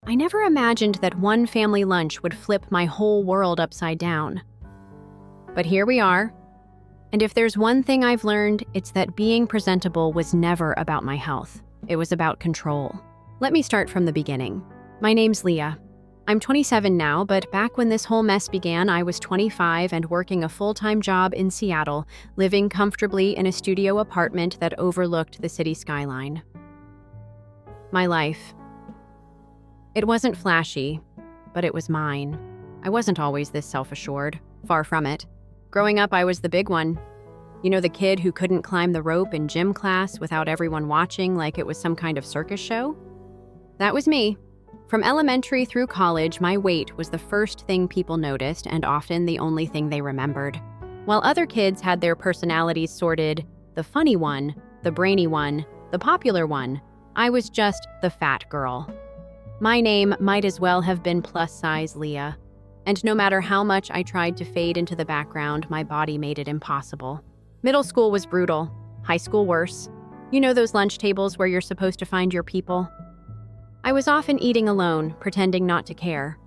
I never imagined that one family lunch would flip my whole world upside down. But here we are. And if there's one thing I've learned, it's that being presentable was never about my health. It was about control. Let me start from the beginning. My name's Leah. I'm 27 now, but back when this whole mess began, I was 25 and working a full-time job in Seattle, living comfortably in a studio apartment that overlooked the city skyline. My life. It wasn't flashy, but it was mine. I wasn't always this self-assured. Far from it. Growing up, I was the big one. You know, the kid who couldn't climb the rope in gym class without everyone watching like it was some kind of circus show? That was me. From elementary through college, my weight was the first thing people noticed and often the only thing they remembered. While other kids had their personalities sorted, the funny one, the brainy one, the popular one, I was just the fat girl. My name might as well have been plus-size Leah. And no matter how much I tried to fade into the background, my body made it impossible. Middle school was brutal. High school worse. You know those lunch tables where you're supposed to find your people? I was often eating alone, pretending not to care.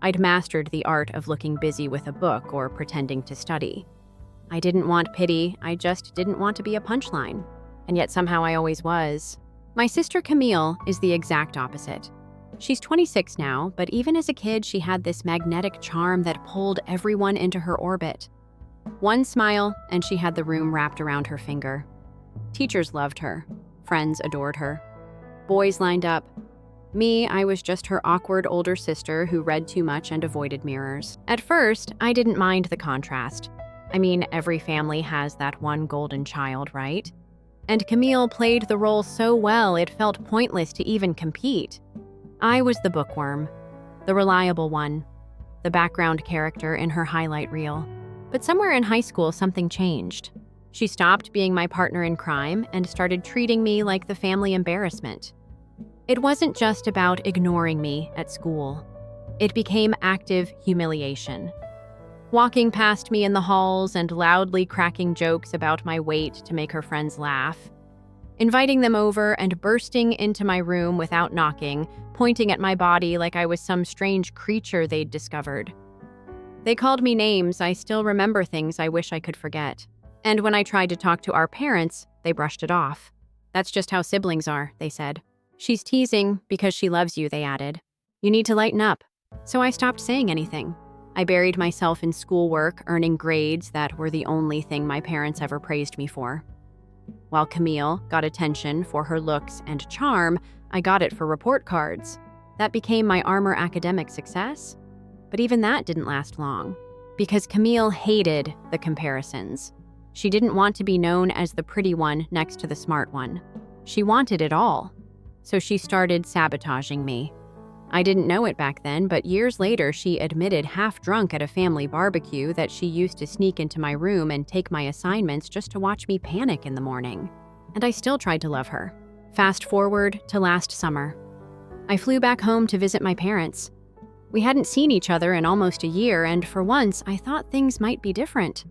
I'd mastered the art of looking busy with a book or pretending to study. I didn't want pity, I just didn't want to be a punchline. And yet somehow I always was. My sister Camille is the exact opposite. She's 26 now, but even as a kid, she had this magnetic charm that pulled everyone into her orbit. One smile, and she had the room wrapped around her finger. Teachers loved her. Friends adored her. Boys lined up. Me, I was just her awkward older sister who read too much and avoided mirrors. At first, I didn't mind the contrast. I mean, every family has that one golden child, right? And Camille played the role so well, it felt pointless to even compete. I was the bookworm, the reliable one, the background character in her highlight reel. But somewhere in high school, something changed. She stopped being my partner in crime and started treating me like the family embarrassment. It wasn't just about ignoring me at school. It became active humiliation. Walking past me in the halls and loudly cracking jokes about my weight to make her friends laugh. Inviting them over and bursting into my room without knocking, pointing at my body like I was some strange creature they'd discovered. They called me names. I still remember things I wish I could forget. And when I tried to talk to our parents, they brushed it off. That's just how siblings are, they said. She's teasing because she loves you, they added. You need to lighten up. So I stopped saying anything. I buried myself in schoolwork, earning grades that were the only thing my parents ever praised me for. While Camille got attention for her looks and charm, I got it for report cards. That became my armor academic success. But even that didn't last long, because Camille hated the comparisons. She didn't want to be known as the pretty one next to the smart one. She wanted it all. So she started sabotaging me. I didn't know it back then, but years later she admitted half drunk at a family barbecue that she used to sneak into my room and take my assignments just to watch me panic in the morning. And I still tried to love her. Fast forward to last summer. I flew back home to visit my parents. We hadn't seen each other in almost a year, and for once, I thought things might be different.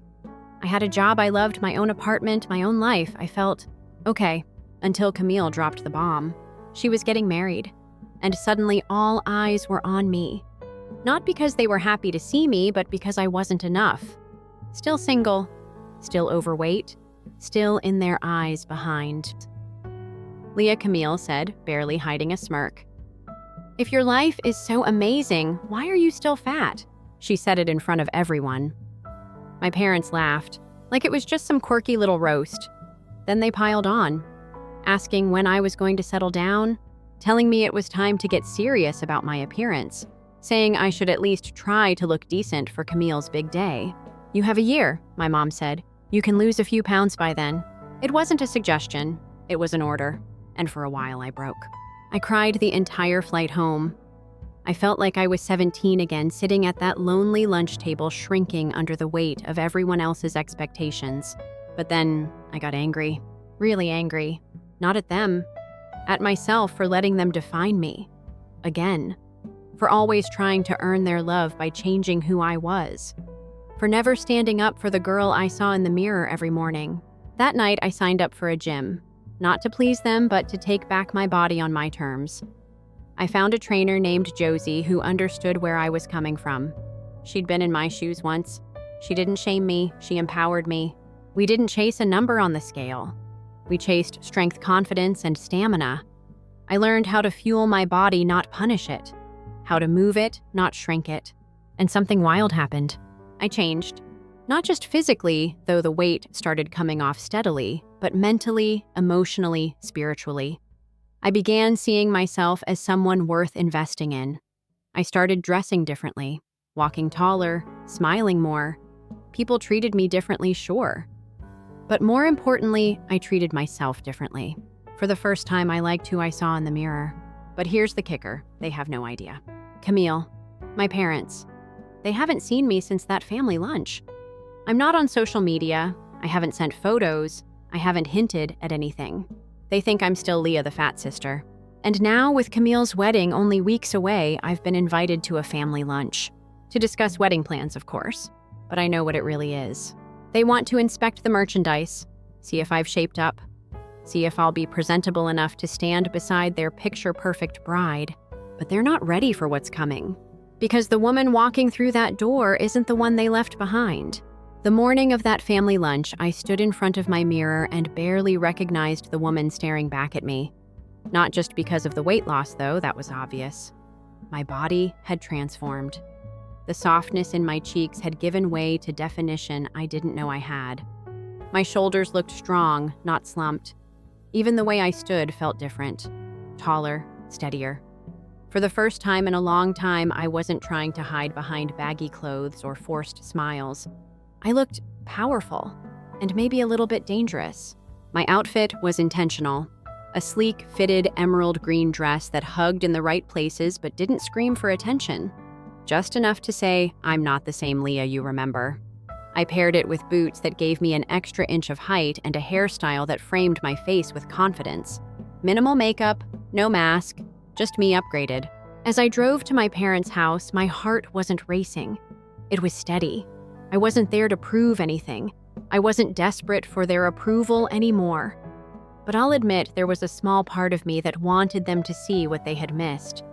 I had a job I loved, my own apartment, my own life. I felt okay, until Camille dropped the bomb. She was getting married. And suddenly all eyes were on me. Not because they were happy to see me, but because I wasn't enough. Still single, still overweight, still in their eyes behind. Leah Camille said, barely hiding a smirk. If your life is so amazing, why are you still fat? She said it in front of everyone. My parents laughed, like it was just some quirky little roast. Then they piled on, asking when I was going to settle down, telling me it was time to get serious about my appearance, saying I should at least try to look decent for Camille's big day. You have a year, my mom said. You can lose a few pounds by then. It wasn't a suggestion, it was an order, and for a while I broke. I cried the entire flight home. I felt like I was 17 again, sitting at that lonely lunch table, shrinking under the weight of everyone else's expectations. But then I got angry, really angry. Not at them, at myself for letting them define me. Again. For always trying to earn their love by changing who I was. For never standing up for the girl I saw in the mirror every morning. That night, I signed up for a gym. Not to please them, but to take back my body on my terms. I found a trainer named Josie who understood where I was coming from. She'd been in my shoes once. She didn't shame me, she empowered me. We didn't chase a number on the scale. We chased strength, confidence, and stamina. I learned how to fuel my body, not punish it. How to move it, not shrink it. And something wild happened. I changed. Not just physically, though the weight started coming off steadily, but mentally, emotionally, spiritually. I began seeing myself as someone worth investing in. I started dressing differently, walking taller, smiling more. People treated me differently, sure. But more importantly, I treated myself differently. For the first time, I liked who I saw in the mirror. But here's the kicker, they have no idea. Camille, my parents, they haven't seen me since that family lunch. I'm not on social media, I haven't sent photos, I haven't hinted at anything. They think I'm still Leah the fat sister. And now, with Camille's wedding only weeks away, I've been invited to a family lunch. To discuss wedding plans, of course. But I know what it really is. They want to inspect the merchandise, see if I've shaped up, see if I'll be presentable enough to stand beside their picture-perfect bride. But they're not ready for what's coming. Because the woman walking through that door isn't the one they left behind. The morning of that family lunch, I stood in front of my mirror and barely recognized the woman staring back at me. Not just because of the weight loss, though, that was obvious. My body had transformed. The softness in my cheeks had given way to definition I didn't know I had. My shoulders looked strong, not slumped. Even the way I stood felt different. Taller, steadier. For the first time in a long time, I wasn't trying to hide behind baggy clothes or forced smiles. I looked powerful, and maybe a little bit dangerous. My outfit was intentional. A sleek, fitted emerald green dress that hugged in the right places but didn't scream for attention. Just enough to say, I'm not the same Leah you remember. I paired it with boots that gave me an extra inch of height and a hairstyle that framed my face with confidence. Minimal makeup, no mask, just me upgraded. As I drove to my parents' house, my heart wasn't racing. It was steady. I wasn't there to prove anything. I wasn't desperate for their approval anymore. But I'll admit there was a small part of me that wanted them to see what they had missed.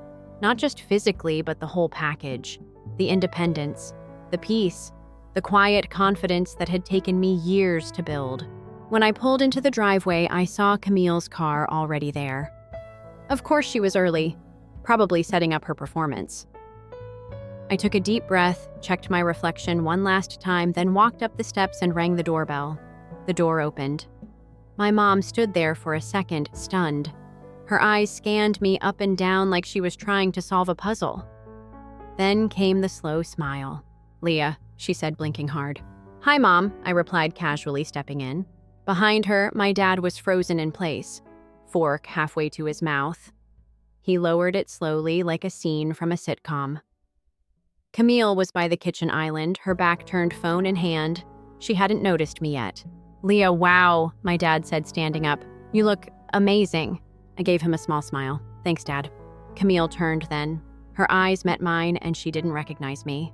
Not just physically, but the whole package. The independence, the peace, the quiet confidence that had taken me years to build. When I pulled into the driveway, I saw Camille's car already there. Of course she was early, probably setting up her performance. I took a deep breath, checked my reflection one last time, then walked up the steps and rang the doorbell. The door opened. My mom stood there for a second, stunned. Her eyes scanned me up and down like she was trying to solve a puzzle. Then came the slow smile. "Leah," she said, blinking hard. "Hi, Mom," I replied casually, stepping in. Behind her, my dad was frozen in place, fork halfway to his mouth. He lowered it slowly, like a scene from a sitcom. Camille was by the kitchen island, her back turned, phone in hand. She hadn't noticed me yet. "Leah, wow," my dad said, standing up. "You look amazing." I gave him a small smile. "Thanks, Dad." Camille turned then. Her eyes met mine, and she didn't recognize me.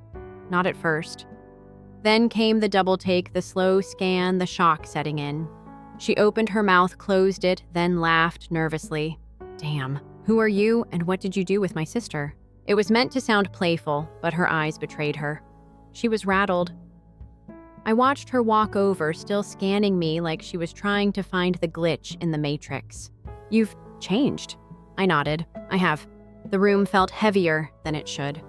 Not at first. Then came the double take, the slow scan, the shock setting in. She opened her mouth, closed it, then laughed nervously. "Damn, who are you, and what did you do with my sister?" It was meant to sound playful, but her eyes betrayed her. She was rattled. I watched her walk over, still scanning me like she was trying to find the glitch in the matrix. "You've changed." I nodded. "I have." The room felt heavier than it should.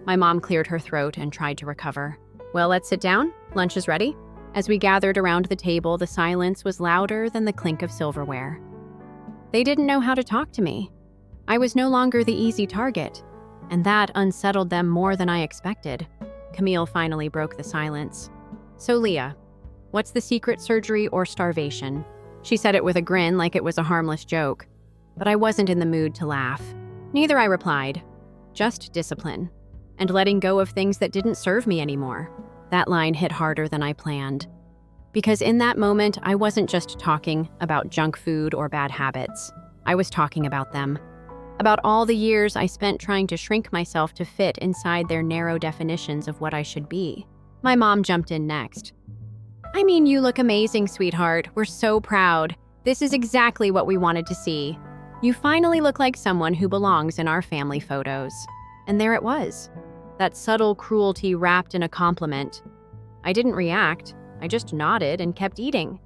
My mom cleared her throat and tried to recover. "Well, let's sit down. Lunch is ready." As we gathered around the table, the silence was louder than the clink of silverware. They didn't know how to talk to me. I was no longer the easy target, and that unsettled them more than I expected. Camille finally broke the silence. "So, Leah, what's the secret, surgery or starvation?" She said it with a grin like it was a harmless joke, but I wasn't in the mood to laugh. Neither, I replied. Just discipline, and letting go of things that didn't serve me anymore. That line hit harder than I planned. Because in that moment, I wasn't just talking about junk food or bad habits. I was talking about them. About all the years I spent trying to shrink myself to fit inside their narrow definitions of what I should be. My mom jumped in next. "I mean, you look amazing, sweetheart. We're so proud. This is exactly what we wanted to see." You finally look like someone who belongs in our family photos. And there it was. That subtle cruelty wrapped in a compliment. I didn't react. I just nodded and kept eating.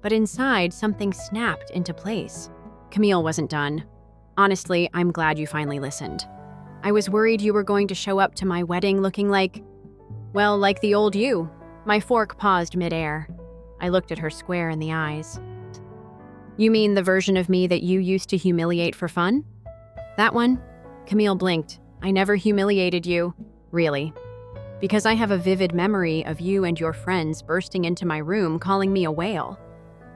But inside, something snapped into place. Camille wasn't done. Honestly, I'm glad you finally listened. I was worried you were going to show up to my wedding looking like, well, like the old you. My fork paused midair. I looked at her square in the eyes. You mean the version of me that you used to humiliate for fun? That one? Camille blinked. I never humiliated you. Really. Because I have a vivid memory of you and your friends bursting into my room calling me a whale.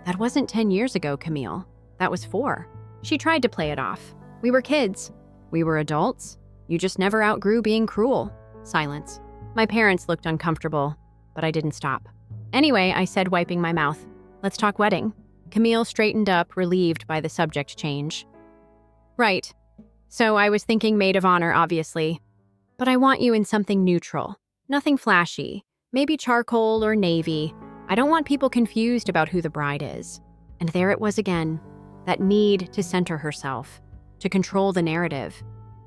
That wasn't 10 years ago, Camille. That was 4. She tried to play it off. We were kids. We were adults. You just never outgrew being cruel. Silence. My parents looked uncomfortable, but I didn't stop. Anyway, I said, wiping my mouth, let's talk wedding. Camille straightened up, relieved by the subject change. Right. So I was thinking maid of honor, obviously. But I want you in something neutral. Nothing flashy. Maybe charcoal or navy. I don't want people confused about who the bride is. And there it was again. That need to center herself. To control the narrative.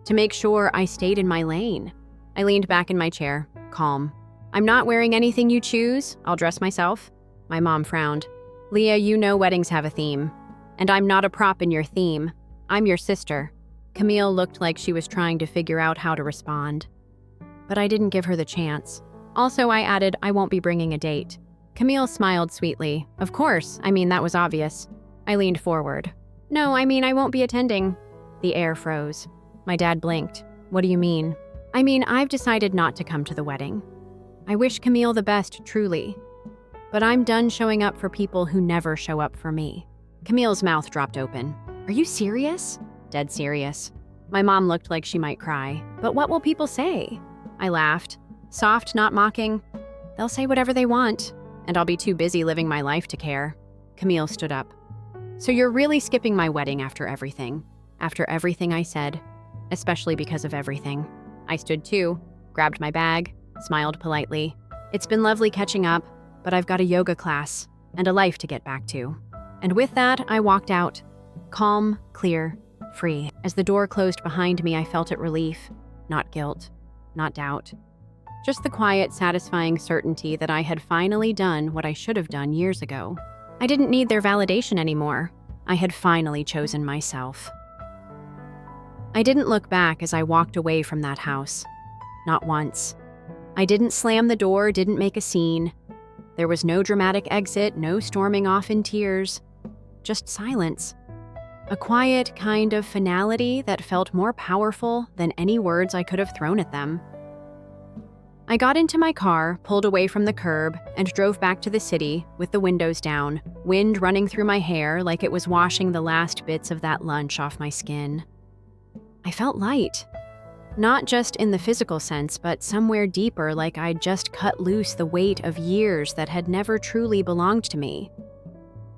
To make sure I stayed in my lane. I leaned back in my chair, calm. I'm not wearing anything you choose. I'll dress myself. My mom frowned. Leah, you know weddings have a theme. And I'm not a prop in your theme. I'm your sister. Camille looked like she was trying to figure out how to respond. But I didn't give her the chance. Also, I added, I won't be bringing a date. Camille smiled sweetly. Of course, that was obvious. I leaned forward. No, I won't be attending. The air froze. My dad blinked. What do you mean? I've decided not to come to the wedding. I wish Camille the best, truly. But I'm done showing up for people who never show up for me. Camille's mouth dropped open. Are you serious? Dead serious. My mom looked like she might cry. But what will people say? I laughed. Soft, not mocking. They'll say whatever they want, and I'll be too busy living my life to care. Camille stood up. So you're really skipping my wedding after everything? After everything I said? Especially because of everything. I stood too, grabbed my bag, smiled politely. It's been lovely catching up, but I've got a yoga class and a life to get back to. And with that, I walked out. Calm, clear, free. As the door closed behind me, I felt it relief. Not guilt, not doubt. Just the quiet, satisfying certainty that I had finally done what I should have done years ago. I didn't need their validation anymore. I had finally chosen myself. I didn't look back as I walked away from that house. Not once. I didn't slam the door, didn't make a scene. There was no dramatic exit, no storming off in tears. Just silence. A quiet kind of finality that felt more powerful than any words I could have thrown at them. I got into my car, pulled away from the curb, and drove back to the city with the windows down, wind running through my hair like it was washing the last bits of that lunch off my skin. I felt light. Not just in the physical sense, but somewhere deeper, like I'd just cut loose the weight of years that had never truly belonged to me.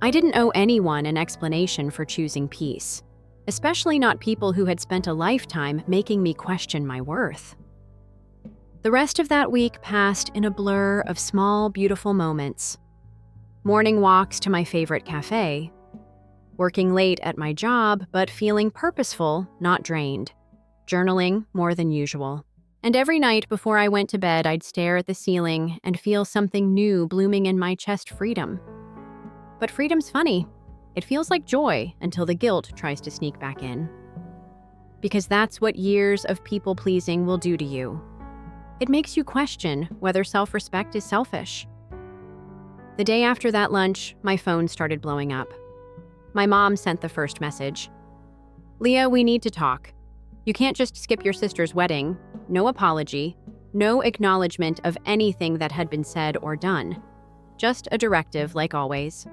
I didn't owe anyone an explanation for choosing peace, especially not people who had spent a lifetime making me question my worth. The rest of that week passed in a blur of small, beautiful moments. Morning walks to my favorite cafe, working late at my job, but feeling purposeful, not drained. Journaling more than usual. And every night before I went to bed, I'd stare at the ceiling and feel something new blooming in my chest. Freedom. But freedom's funny. It feels like joy until the guilt tries to sneak back in. Because that's what years of people-pleasing will do to you. It makes you question whether self-respect is selfish. The day after that lunch, my phone started blowing up. My mom sent the first message. Leah, we need to talk. You can't just skip your sister's wedding. No apology. No acknowledgement of anything that had been said or done. Just a directive, like always.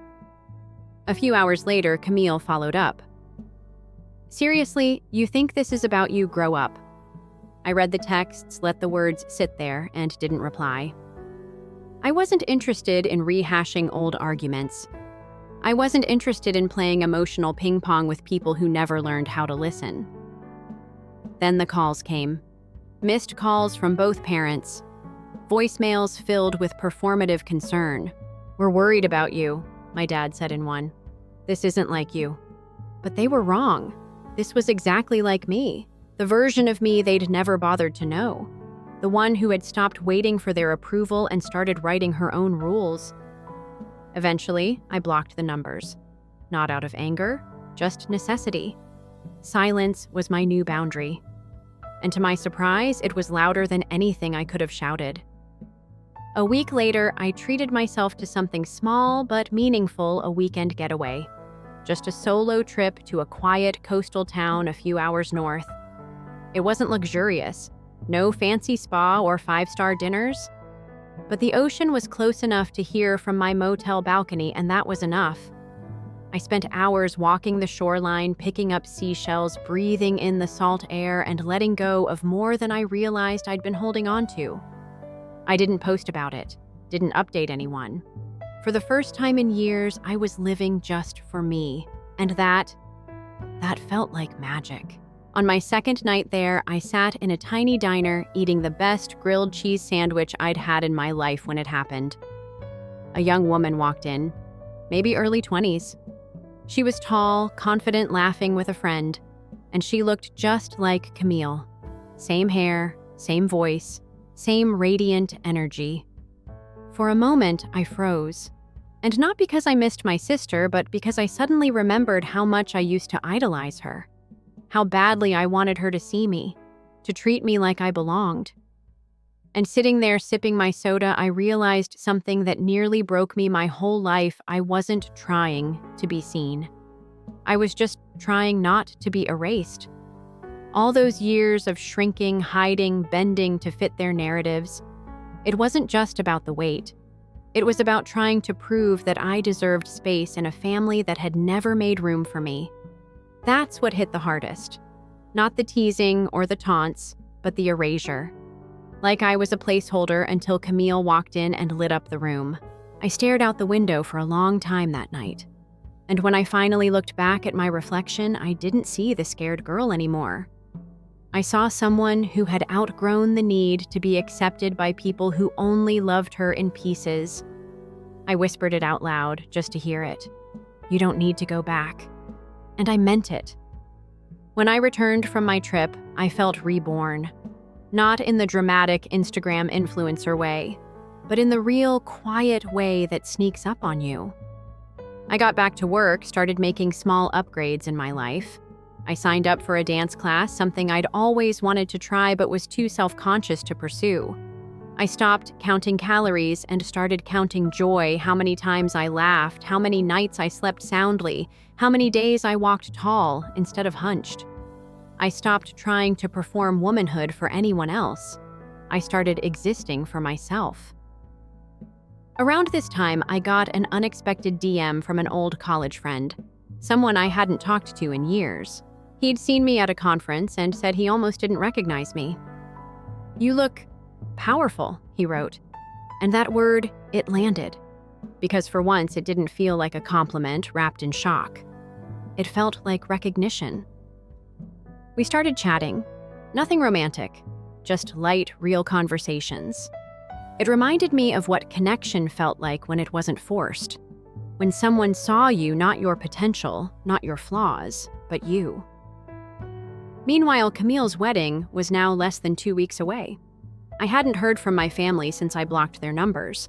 A few hours later, Camille followed up. Seriously, you think this is about you? Grow up. I read the texts, let the words sit there, and didn't reply. I wasn't interested in rehashing old arguments. I wasn't interested in playing emotional ping pong with people who never learned how to listen. Then the calls came. Missed calls from both parents. Voicemails filled with performative concern. We're worried about you, my dad said in one. This isn't like you. But they were wrong. This was exactly like me, the version of me they'd never bothered to know, the one who had stopped waiting for their approval and started writing her own rules. Eventually, I blocked the numbers. Not out of anger, just necessity. Silence was my new boundary. And to my surprise, it was louder than anything I could have shouted. A week later, I treated myself to something small but meaningful, a weekend getaway. Just a solo trip to a quiet coastal town a few hours north. It wasn't luxurious, no fancy spa or five-star dinners. But the ocean was close enough to hear from my motel balcony, and that was enough. I spent hours walking the shoreline, picking up seashells, breathing in the salt air, and letting go of more than I realized I'd been holding on to. I didn't post about it, didn't update anyone. For the first time in years, I was living just for me, and that felt like magic. On my second night there, I sat in a tiny diner eating the best grilled cheese sandwich I'd had in my life when it happened. A young woman walked in, maybe early 20s. She was tall, confident, laughing with a friend, and she looked just like Camille. Same hair, same voice, same radiant energy. For a moment, I froze. And not because I missed my sister, but because I suddenly remembered how much I used to idolize her. How badly I wanted her to see me, to treat me like I belonged. And sitting there sipping my soda, I realized something that nearly broke me my whole life. I wasn't trying to be seen. I was just trying not to be erased. All those years of shrinking, hiding, bending to fit their narratives. It wasn't just about the weight. It was about trying to prove that I deserved space in a family that had never made room for me. That's what hit the hardest. Not the teasing or the taunts, but the erasure. Like I was a placeholder until Camille walked in and lit up the room. I stared out the window for a long time that night. And when I finally looked back at my reflection, I didn't see the scared girl anymore. I saw someone who had outgrown the need to be accepted by people who only loved her in pieces. I whispered it out loud just to hear it. You don't need to go back. And I meant it. When I returned from my trip, I felt reborn. Not in the dramatic Instagram influencer way, but in the real, quiet way that sneaks up on you. I got back to work, started making small upgrades in my life. I signed up for a dance class, something I'd always wanted to try but was too self-conscious to pursue. I stopped counting calories and started counting joy, how many times I laughed, how many nights I slept soundly, how many days I walked tall instead of hunched. I stopped trying to perform womanhood for anyone else. I started existing for myself. Around this time, I got an unexpected DM from an old college friend, someone I hadn't talked to in years. He'd seen me at a conference and said he almost didn't recognize me. "You look powerful," he wrote. And that word, it landed. Because for once, it didn't feel like a compliment wrapped in shock. It felt like recognition. We started chatting. Nothing romantic, just light, real conversations. It reminded me of what connection felt like when it wasn't forced. When someone saw you, not your potential, not your flaws, but you. Meanwhile, Camille's wedding was now less than 2 weeks away. I hadn't heard from my family since I blocked their numbers,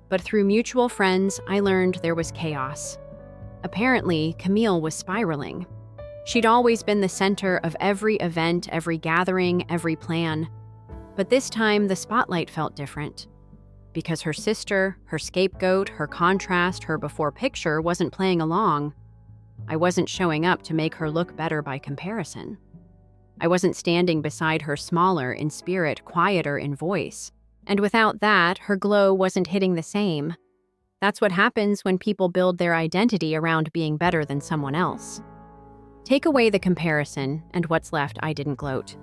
but through mutual friends, I learned there was chaos. Apparently, Camille was spiraling. She'd always been the center of every event, every gathering, every plan. But this time, the spotlight felt different. Because her sister, her scapegoat, her contrast, her before picture wasn't playing along. I wasn't showing up to make her look better by comparison. I wasn't standing beside her, smaller in spirit, quieter in voice. And without that, her glow wasn't hitting the same. That's what happens when people build their identity around being better than someone else. Take away the comparison, and what's left, I didn't gloat.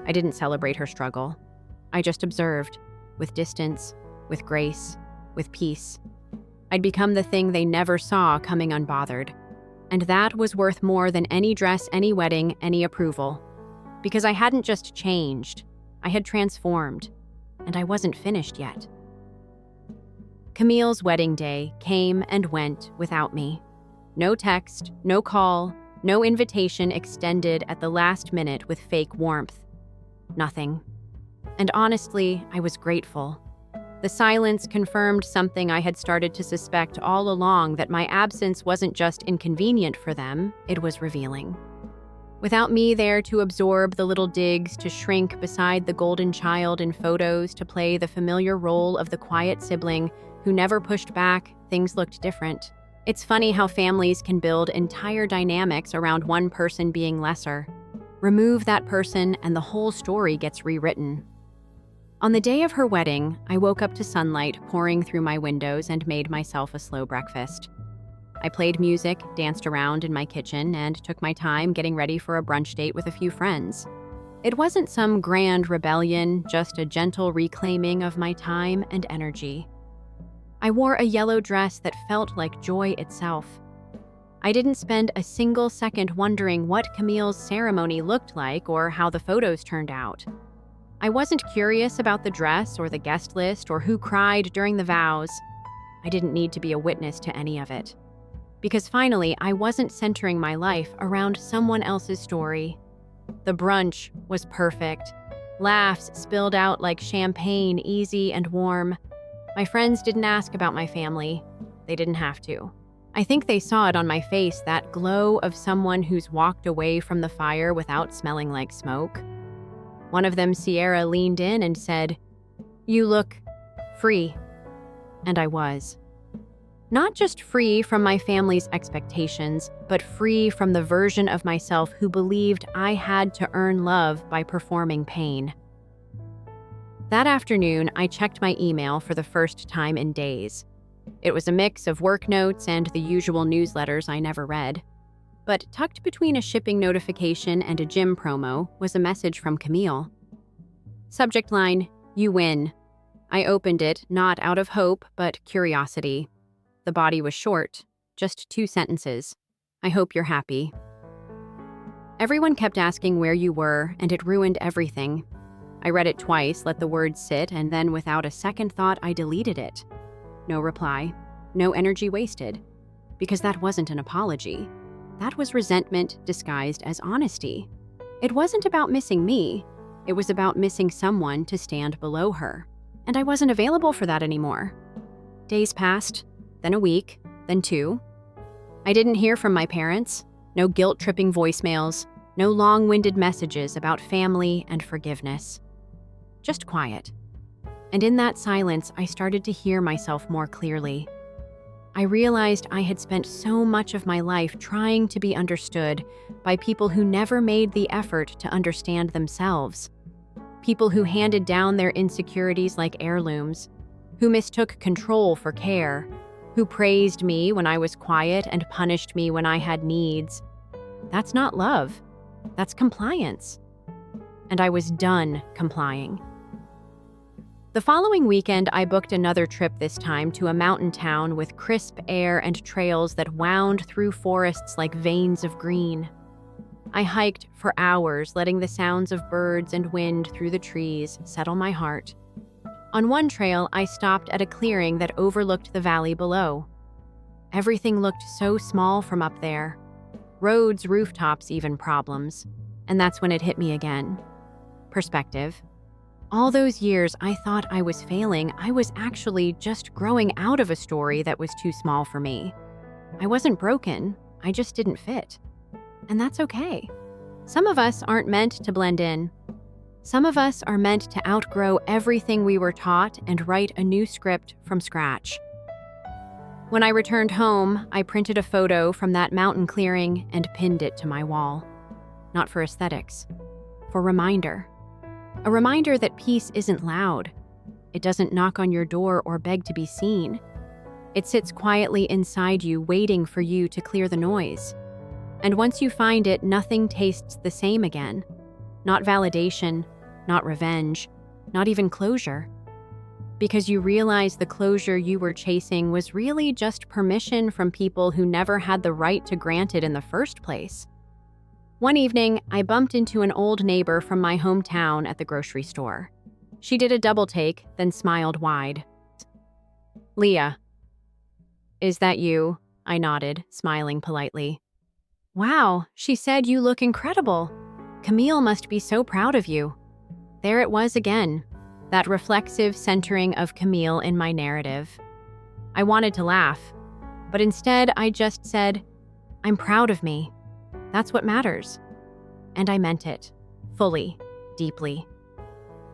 I didn't celebrate her struggle. I just observed, with distance, with grace, with peace. I'd become the thing they never saw coming unbothered. And that was worth more than any dress, any wedding, any approval. Because I hadn't just changed, I had transformed, and I wasn't finished yet. Camille's wedding day came and went without me. No text, no call, No invitation extended at the last minute with fake warmth. Nothing. And honestly, I was grateful. The silence confirmed something I had started to suspect all along, that my absence wasn't just inconvenient for them, it was revealing. Without me there to absorb the little digs, to shrink beside the golden child in photos, to play the familiar role of the quiet sibling who never pushed back, things looked different. It's funny how families can build entire dynamics around one person being lesser. Remove that person and the whole story gets rewritten. On the day of her wedding, I woke up to sunlight pouring through my windows and made myself a slow breakfast. I played music, danced around in my kitchen, and took my time getting ready for a brunch date with a few friends. It wasn't some grand rebellion, just a gentle reclaiming of my time and energy. I wore a yellow dress that felt like joy itself. I didn't spend a single second wondering what Camille's ceremony looked like or how the photos turned out. I wasn't curious about the dress or the guest list or who cried during the vows. I didn't need to be a witness to any of it. Because finally, I wasn't centering my life around someone else's story. The brunch was perfect. Laughs spilled out like champagne, easy and warm. My friends didn't ask about my family. They didn't have to. I think they saw it on my face, that glow of someone who's walked away from the fire without smelling like smoke. One of them, Sierra, leaned in and said, "You look free." And I was. Not just free from my family's expectations, but free from the version of myself who believed I had to earn love by performing pain. That afternoon, I checked my email for the first time in days. It was a mix of work notes and the usual newsletters I never read. But tucked between a shipping notification and a gym promo was a message from Camille. Subject line, "You win." I opened it, not out of hope, but curiosity. The body was short, just 2 sentences. "I hope you're happy." Everyone kept asking where you were, and it ruined everything. I read it twice, let the words sit, and then without a second thought, I deleted it. No reply, no energy wasted. Because that wasn't an apology. That was resentment disguised as honesty. It wasn't about missing me. It was about missing someone to stand below her. And I wasn't available for that anymore. Days passed, then a week, then 2. I didn't hear from my parents. No guilt-tripping voicemails. No long-winded messages about family and forgiveness. Just quiet. And in that silence, I started to hear myself more clearly. I realized I had spent so much of my life trying to be understood by people who never made the effort to understand themselves. People who handed down their insecurities like heirlooms, who mistook control for care, who praised me when I was quiet and punished me when I had needs. That's not love. That's compliance. And I was done complying. The following weekend, I booked another trip, this time to a mountain town with crisp air and trails that wound through forests like veins of green. I hiked for hours, letting the sounds of birds and wind through the trees settle my heart. On one trail, I stopped at a clearing that overlooked the valley below. Everything looked so small from up there. Roads, rooftops, even problems. And that's when it hit me again. Perspective. All those years, I thought I was failing. I was actually just growing out of a story that was too small for me. I wasn't broken. I just didn't fit. And that's okay. Some of us aren't meant to blend in. Some of us are meant to outgrow everything we were taught and write a new script from scratch. When I returned home, I printed a photo from that mountain clearing and pinned it to my wall. Not for aesthetics, for reminder. A reminder that peace isn't loud. It doesn't knock on your door or beg to be seen. It sits quietly inside you, waiting for you to clear the noise. And once you find it, nothing tastes the same again. Not validation, not revenge, not even closure. Because you realize the closure you were chasing was really just permission from people who never had the right to grant it in the first place. One evening, I bumped into an old neighbor from my hometown at the grocery store. She did a double take, then smiled wide. "Leah." "Is that you?" I nodded, smiling politely. "Wow, she said you look incredible. Camille must be so proud of you." There it was again, that reflexive centering of Camille in my narrative. I wanted to laugh, but instead I just said, "I'm proud of me. That's what matters." And I meant it, fully, deeply.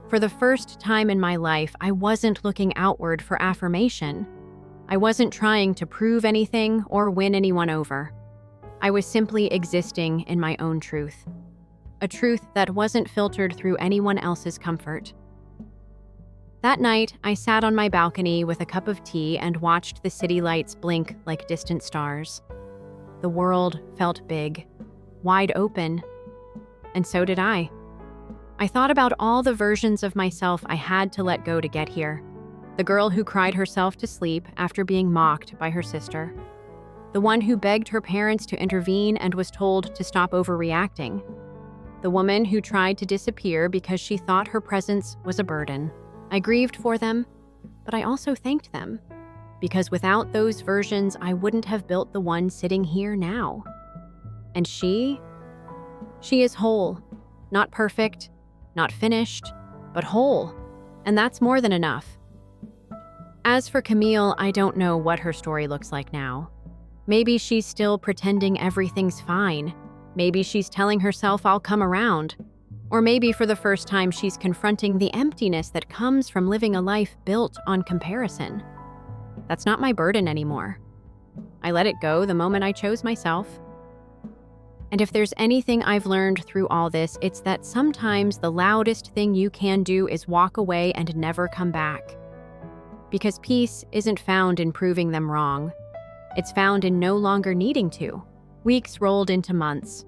For the first time in my life, I wasn't looking outward for affirmation. I wasn't trying to prove anything or win anyone over. I was simply existing in my own truth. A truth that wasn't filtered through anyone else's comfort. That night, I sat on my balcony with a cup of tea and watched the city lights blink like distant stars. The world felt big, wide open, and so did I. I thought about all the versions of myself I had to let go to get here. The girl who cried herself to sleep after being mocked by her sister. The one who begged her parents to intervene and was told to stop overreacting. The woman who tried to disappear because she thought her presence was a burden. I grieved for them, but I also thanked them. Because without those versions, I wouldn't have built the one sitting here now. And she is whole. Not perfect, not finished, but whole. And that's more than enough. As for Camille, I don't know what her story looks like now. Maybe she's still pretending everything's fine. Maybe she's telling herself I'll come around. Or maybe for the first time she's confronting the emptiness that comes from living a life built on comparison. That's not my burden anymore. I let it go the moment I chose myself. And if there's anything I've learned through all this, it's that sometimes the loudest thing you can do is walk away and never come back. Because peace isn't found in proving them wrong. It's found in no longer needing to. Weeks rolled into months.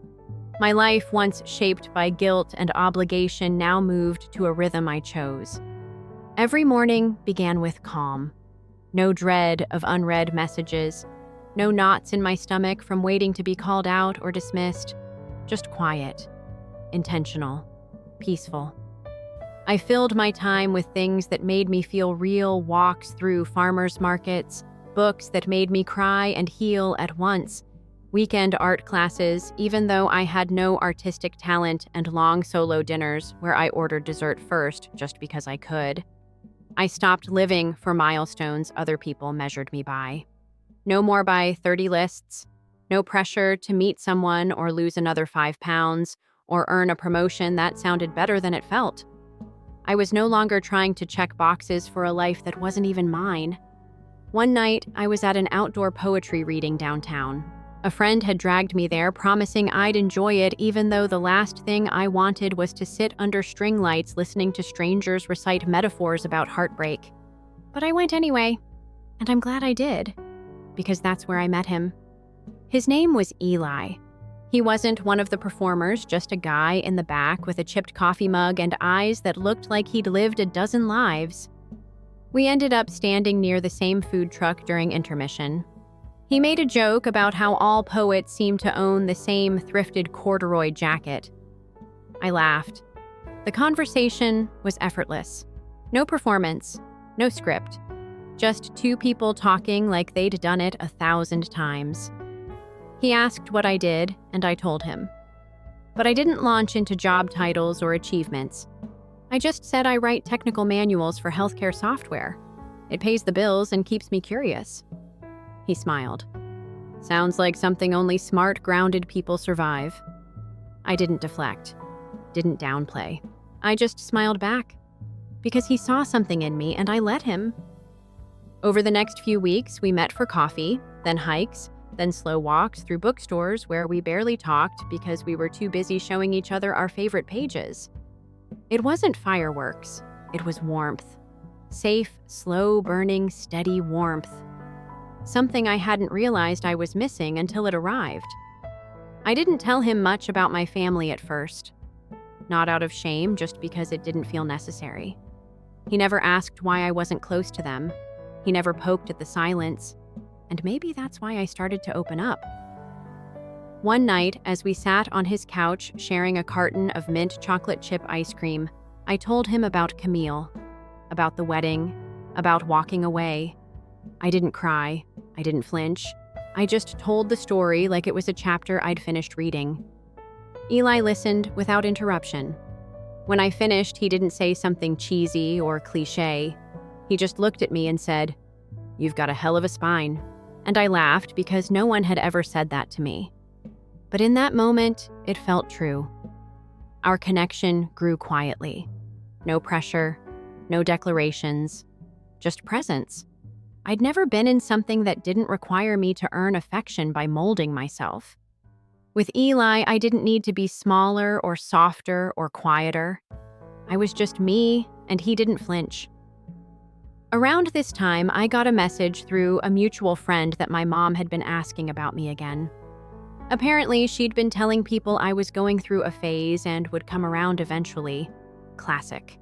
My life, once shaped by guilt and obligation, now moved to a rhythm I chose. Every morning began with calm. No dread of unread messages. No knots in my stomach from waiting to be called out or dismissed. Just quiet, intentional, peaceful. I filled my time with things that made me feel real, walks through farmers markets, books that made me cry and heal at once, weekend art classes, even though I had no artistic talent, and long solo dinners where I ordered dessert first just because I could. I stopped living for milestones other people measured me by. No more by 30 lists. No pressure to meet someone or lose another 5 pounds or earn a promotion that sounded better than it felt. I was no longer trying to check boxes for a life that wasn't even mine. One night, I was at an outdoor poetry reading downtown. A friend had dragged me there, promising I'd enjoy it, even though the last thing I wanted was to sit under string lights listening to strangers recite metaphors about heartbreak. But I went anyway, and I'm glad I did, because that's where I met him. His name was Eli. He wasn't one of the performers, just a guy in the back with a chipped coffee mug and eyes that looked like he'd lived a dozen lives. We ended up standing near the same food truck during intermission. He made a joke about how all poets seem to own the same thrifted corduroy jacket. I laughed. The conversation was effortless. No performance, no script. Just two people talking like they'd done it 1,000 times. He asked what I did, and I told him. But I didn't launch into job titles or achievements. I just said I write technical manuals for healthcare software. It pays the bills and keeps me curious. He smiled. Sounds like something only smart, grounded people survive. I didn't deflect, didn't downplay. I just smiled back. Because he saw something in me, and I let him. Over the next few weeks, we met for coffee, then hikes, then slow walks through bookstores where we barely talked because we were too busy showing each other our favorite pages. It wasn't fireworks, it was warmth. Safe, slow-burning, steady warmth. Something I hadn't realized I was missing until it arrived. I didn't tell him much about my family at first. Not out of shame, just because it didn't feel necessary. He never asked why I wasn't close to them. He never poked at the silence. And maybe that's why I started to open up. One night, as we sat on his couch sharing a carton of mint chocolate chip ice cream, I told him about Camille, about the wedding, about walking away. I didn't cry. I didn't flinch. I just told the story like it was a chapter I'd finished reading. Eli listened without interruption. When I finished, he didn't say something cheesy or cliché. He just looked at me and said, "You've got a hell of a spine." And I laughed because no one had ever said that to me. But in that moment, it felt true. Our connection grew quietly. No pressure, no declarations, just presence. I'd never been in something that didn't require me to earn affection by molding myself. With Eli, I didn't need to be smaller or softer or quieter. I was just me, and he didn't flinch. Around this time, I got a message through a mutual friend that my mom had been asking about me again. Apparently, she'd been telling people I was going through a phase and would come around eventually. Classic.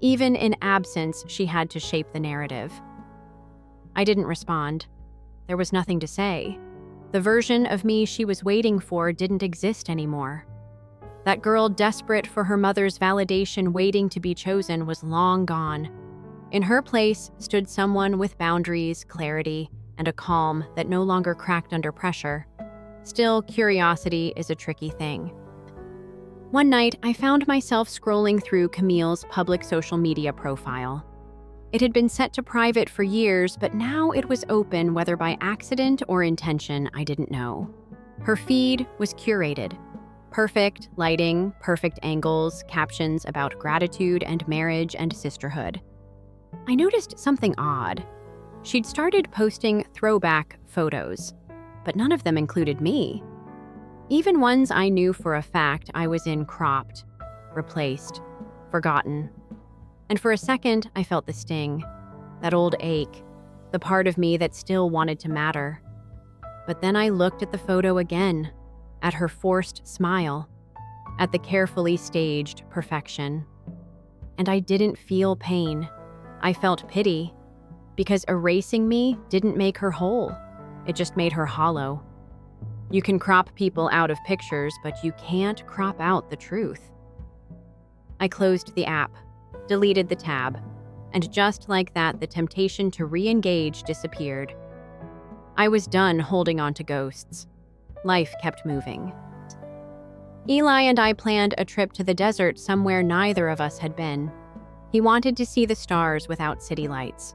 Even in absence, she had to shape the narrative. I didn't respond. There was nothing to say. The version of me she was waiting for didn't exist anymore. That girl desperate for her mother's validation waiting to be chosen was long gone. In her place stood someone with boundaries, clarity, and a calm that no longer cracked under pressure. Still, curiosity is a tricky thing. One night, I found myself scrolling through Camille's public social media profile. It had been set to private for years, but now it was open, whether by accident or intention, I didn't know. Her feed was curated. Perfect lighting, perfect angles, captions about gratitude and marriage and sisterhood. I noticed something odd. She'd started posting throwback photos, but none of them included me. Even ones I knew for a fact I was in cropped, replaced, forgotten. And for a second, I felt the sting, that old ache, the part of me that still wanted to matter. But then I looked at the photo again, at her forced smile, at the carefully staged perfection. And I didn't feel pain. I felt pity, because erasing me didn't make her whole. It just made her hollow. You can crop people out of pictures, but you can't crop out the truth. I closed the app, deleted the tab, and just like that, the temptation to re-engage disappeared. I was done holding on to ghosts. Life kept moving. Eli and I planned a trip to the desert somewhere neither of us had been. He wanted to see the stars without city lights.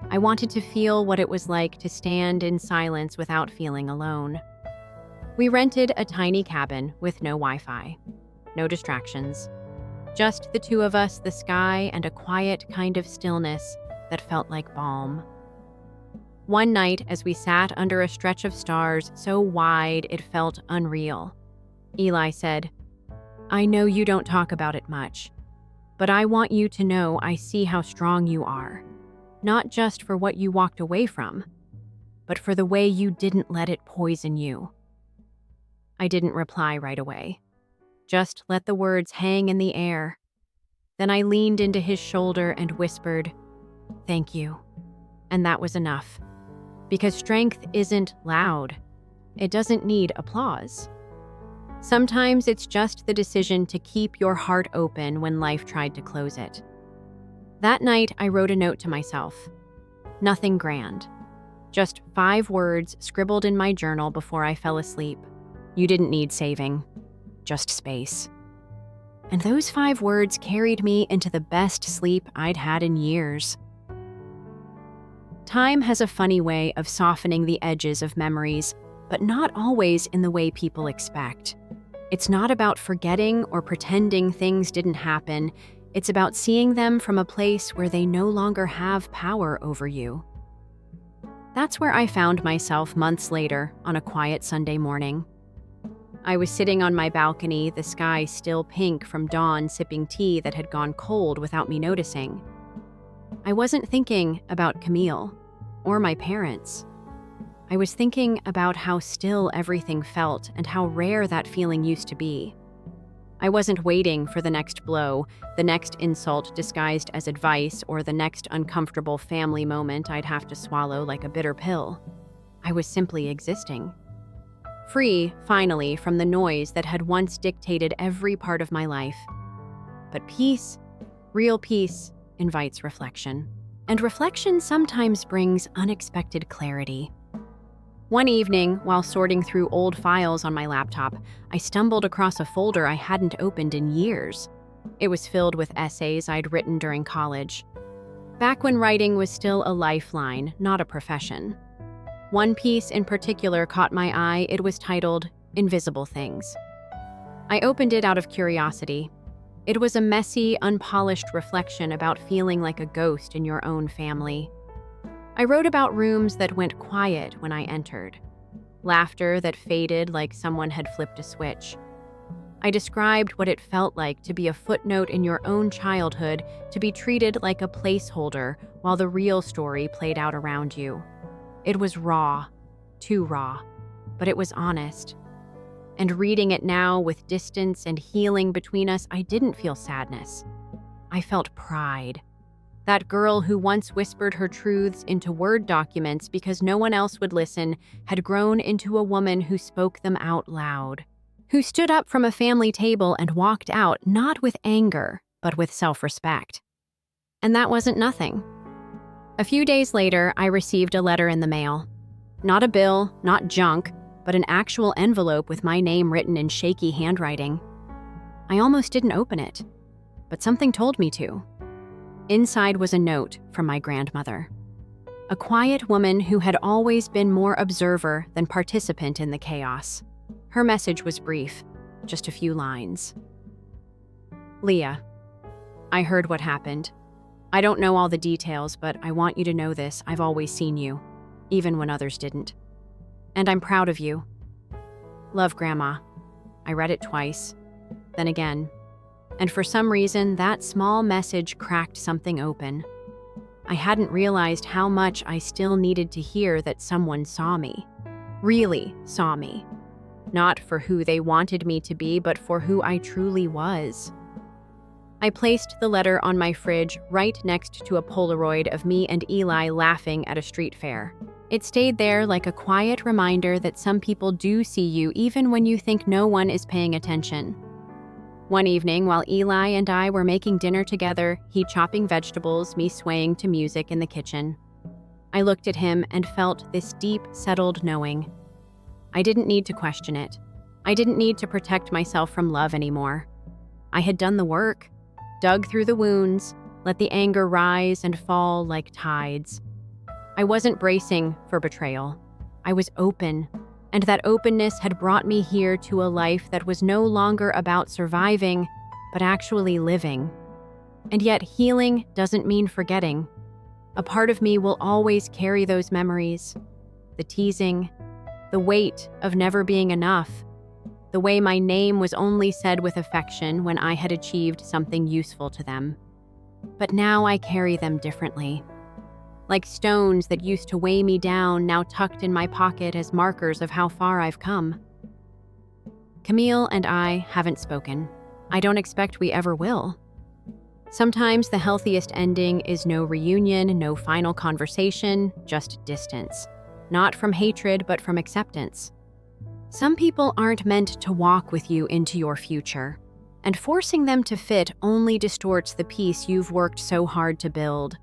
I wanted to feel what it was like to stand in silence without feeling alone. We rented a tiny cabin with no Wi-Fi, no distractions. Just the two of us, the sky, and a quiet kind of stillness that felt like balm. One night, as we sat under a stretch of stars so wide it felt unreal, Eli said, "I know you don't talk about it much, but I want you to know I see how strong you are, not just for what you walked away from, but for the way you didn't let it poison you." I didn't reply right away. Just let the words hang in the air. Then I leaned into his shoulder and whispered, "Thank you." And that was enough. Because strength isn't loud. It doesn't need applause. Sometimes it's just the decision to keep your heart open when life tried to close it. That night, I wrote a note to myself. Nothing grand. Just 5 words scribbled in my journal before I fell asleep. You didn't need saving. Just space. And those 5 words carried me into the best sleep I'd had in years. Time has a funny way of softening the edges of memories, but not always in the way people expect. It's not about forgetting or pretending things didn't happen. It's about seeing them from a place where they no longer have power over you. That's where I found myself months later on a quiet Sunday morning. I was sitting on my balcony, the sky still pink from dawn, sipping tea that had gone cold without me noticing. I wasn't thinking about Camille or my parents. I was thinking about how still everything felt and how rare that feeling used to be. I wasn't waiting for the next blow, the next insult disguised as advice, or the next uncomfortable family moment I'd have to swallow like a bitter pill. I was simply existing. Free, finally, from the noise that had once dictated every part of my life. But peace, real peace, invites reflection. And reflection sometimes brings unexpected clarity. One evening, while sorting through old files on my laptop, I stumbled across a folder I hadn't opened in years. It was filled with essays I'd written during college, back when writing was still a lifeline, not a profession. One piece in particular caught my eye. It was titled, "Invisible Things." I opened it out of curiosity. It was a messy, unpolished reflection about feeling like a ghost in your own family. I wrote about rooms that went quiet when I entered, laughter that faded like someone had flipped a switch. I described what it felt like to be a footnote in your own childhood, to be treated like a placeholder while the real story played out around you. It was raw, too raw, but it was honest. And reading it now with distance and healing between us, I didn't feel sadness. I felt pride. That girl who once whispered her truths into Word documents because no one else would listen had grown into a woman who spoke them out loud, who stood up from a family table and walked out not with anger, but with self-respect. And that wasn't nothing. A few days later, I received a letter in the mail. Not a bill, not junk, but an actual envelope with my name written in shaky handwriting. I almost didn't open it, but something told me to. Inside was a note from my grandmother. A quiet woman who had always been more observer than participant in the chaos. Her message was brief, just a few lines. "Leah, I heard what happened. I don't know all the details, but I want you to know this. I've always seen you, even when others didn't. And I'm proud of you. Love, Grandma." I read it twice, then again. And for some reason, that small message cracked something open. I hadn't realized how much I still needed to hear that someone saw me. Really saw me. Not for who they wanted me to be, but for who I truly was. I placed the letter on my fridge right next to a Polaroid of me and Eli laughing at a street fair. It stayed there like a quiet reminder that some people do see you even when you think no one is paying attention. One evening, while Eli and I were making dinner together, he chopping vegetables, me swaying to music in the kitchen. I looked at him and felt this deep, settled knowing. I didn't need to question it. I didn't need to protect myself from love anymore. I had done the work, dug through the wounds, let the anger rise and fall like tides. I wasn't bracing for betrayal. I was open. And that openness had brought me here to a life that was no longer about surviving, but actually living. And yet healing doesn't mean forgetting. A part of me will always carry those memories. The teasing, the weight of never being enough, the way my name was only said with affection when I had achieved something useful to them. But now I carry them differently. Like stones that used to weigh me down, now tucked in my pocket as markers of how far I've come. Camille and I haven't spoken. I don't expect we ever will. Sometimes the healthiest ending is no reunion, no final conversation, just distance. Not from hatred, but from acceptance. Some people aren't meant to walk with you into your future, and forcing them to fit only distorts the piece you've worked so hard to build.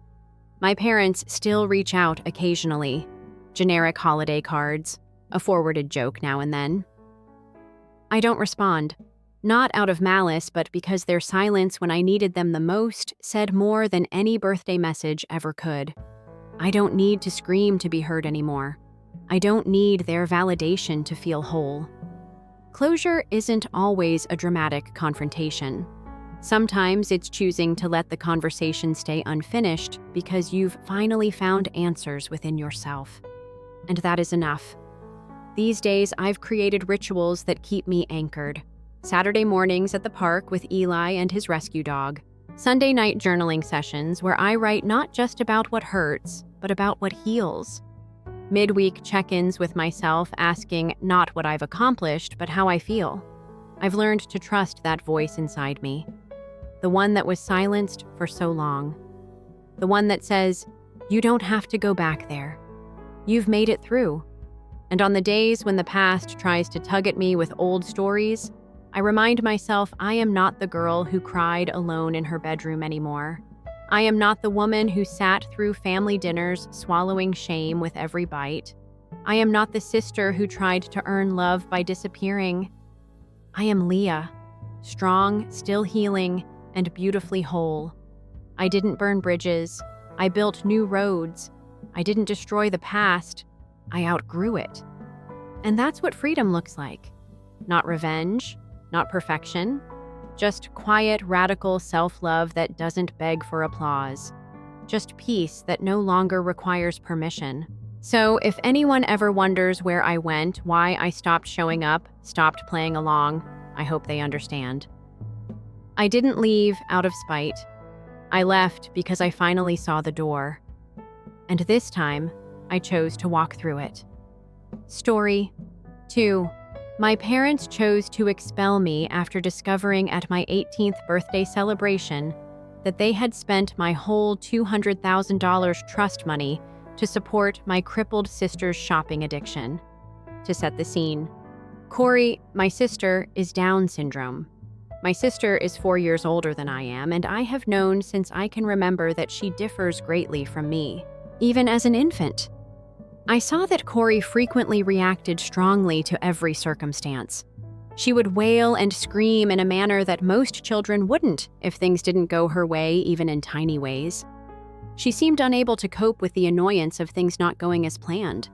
My parents still reach out occasionally. Generic holiday cards, a forwarded joke now and then. I don't respond. Not out of malice, but because their silence when I needed them the most said more than any birthday message ever could. I don't need to scream to be heard anymore. I don't need their validation to feel whole. Closure isn't always a dramatic confrontation. Sometimes it's choosing to let the conversation stay unfinished because you've finally found answers within yourself. And that is enough. These days, I've created rituals that keep me anchored. Saturday mornings at the park with Eli and his rescue dog. Sunday night journaling sessions where I write not just about what hurts, but about what heals. Midweek check-ins with myself asking not what I've accomplished, but how I feel. I've learned to trust that voice inside me. The one that was silenced for so long. The one that says, you don't have to go back there. You've made it through. And on the days when the past tries to tug at me with old stories, I remind myself I am not the girl who cried alone in her bedroom anymore. I am not the woman who sat through family dinners swallowing shame with every bite. I am not the sister who tried to earn love by disappearing. I am Leah, strong, still healing, and beautifully whole. I didn't burn bridges. I built new roads. I didn't destroy the past. I outgrew it. And that's what freedom looks like. Not revenge, not perfection, just quiet, radical self-love that doesn't beg for applause. Just peace that no longer requires permission. So if anyone ever wonders where I went, why I stopped showing up, stopped playing along, I hope they understand. I didn't leave out of spite. I left because I finally saw the door. And this time, I chose to walk through it. Story 2. My parents chose to expel me after discovering at my 18th birthday celebration that they had spent my whole $200,000 trust money to support my crippled sister's shopping addiction. To set the scene, Corey, my sister, is Down syndrome. My sister is 4 years older than I am, and I have known since I can remember that she differs greatly from me, even as an infant. I saw that Corey frequently reacted strongly to every circumstance. She would wail and scream in a manner that most children wouldn't if things didn't go her way, even in tiny ways. She seemed unable to cope with the annoyance of things not going as planned.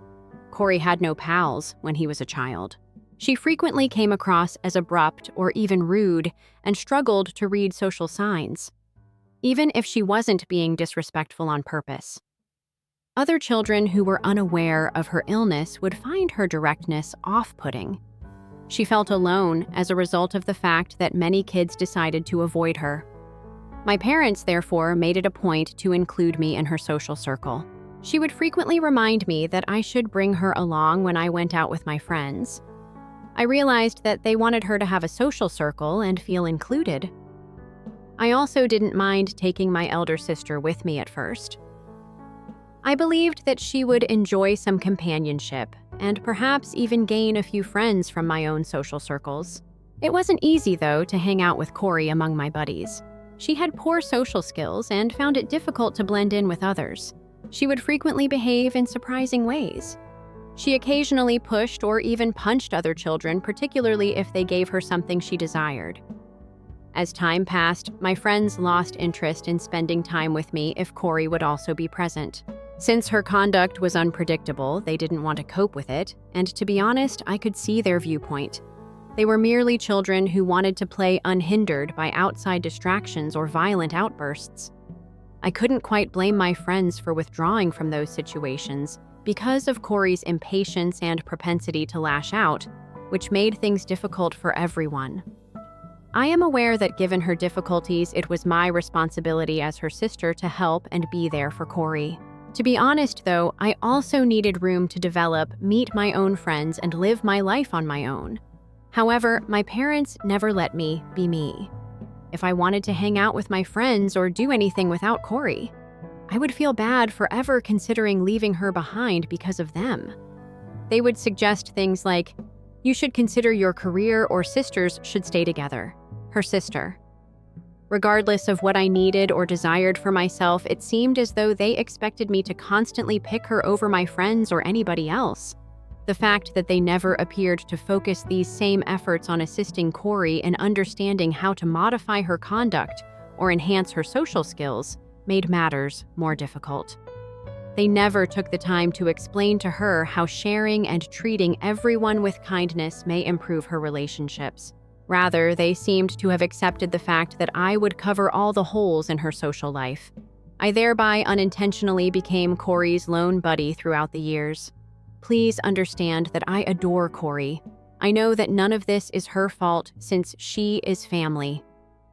Corey had no pals when he was a child. She frequently came across as abrupt or even rude and struggled to read social signs, even if she wasn't being disrespectful on purpose. Other children who were unaware of her illness would find her directness off-putting. She felt alone as a result of the fact that many kids decided to avoid her. My parents, therefore, made it a point to include me in her social circle. She would frequently remind me that I should bring her along when I went out with my friends. I realized that they wanted her to have a social circle and feel included. I also didn't mind taking my elder sister with me at first. I believed that she would enjoy some companionship and perhaps even gain a few friends from my own social circles. It wasn't easy, though, to hang out with Corey among my buddies. She had poor social skills and found it difficult to blend in with others. She would frequently behave in surprising ways. She occasionally pushed or even punched other children, particularly if they gave her something she desired. As time passed, my friends lost interest in spending time with me if Corey would also be present. Since her conduct was unpredictable, they didn't want to cope with it, and to be honest, I could see their viewpoint. They were merely children who wanted to play unhindered by outside distractions or violent outbursts. I couldn't quite blame my friends for withdrawing from those situations because of Corey's impatience and propensity to lash out, which made things difficult for everyone. I am aware that given her difficulties, it was my responsibility as her sister to help and be there for Corey. To be honest, though, I also needed room to develop, meet my own friends, and live my life on my own. However, my parents never let me be me. If I wanted to hang out with my friends or do anything without Corey, I would feel bad forever considering leaving her behind because of them. They would suggest things like, "You should consider your career or sisters should stay together." Her sister. Regardless of what I needed or desired for myself, it seemed as though they expected me to constantly pick her over my friends or anybody else. The fact that they never appeared to focus these same efforts on assisting Corey in understanding how to modify her conduct or enhance her social skills made matters more difficult. They never took the time to explain to her how sharing and treating everyone with kindness may improve her relationships. Rather, they seemed to have accepted the fact that I would cover all the holes in her social life. I thereby unintentionally became Corey's lone buddy throughout the years. Please understand that I adore Corey. I know that none of this is her fault since she is family.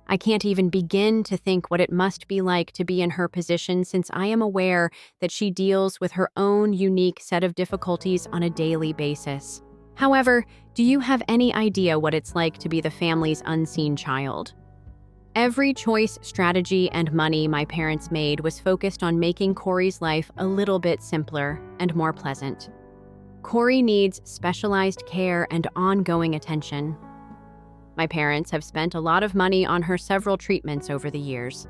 I can't even begin to think what it must be like to be in her position since I am aware that she deals with her own unique set of difficulties on a daily basis. However, do you have any idea what it's like to be the family's unseen child? Every choice, strategy, and money my parents made was focused on making Corey's life a little bit simpler and more pleasant. Corey needs specialized care and ongoing attention. My parents have spent a lot of money on her several treatments over the years.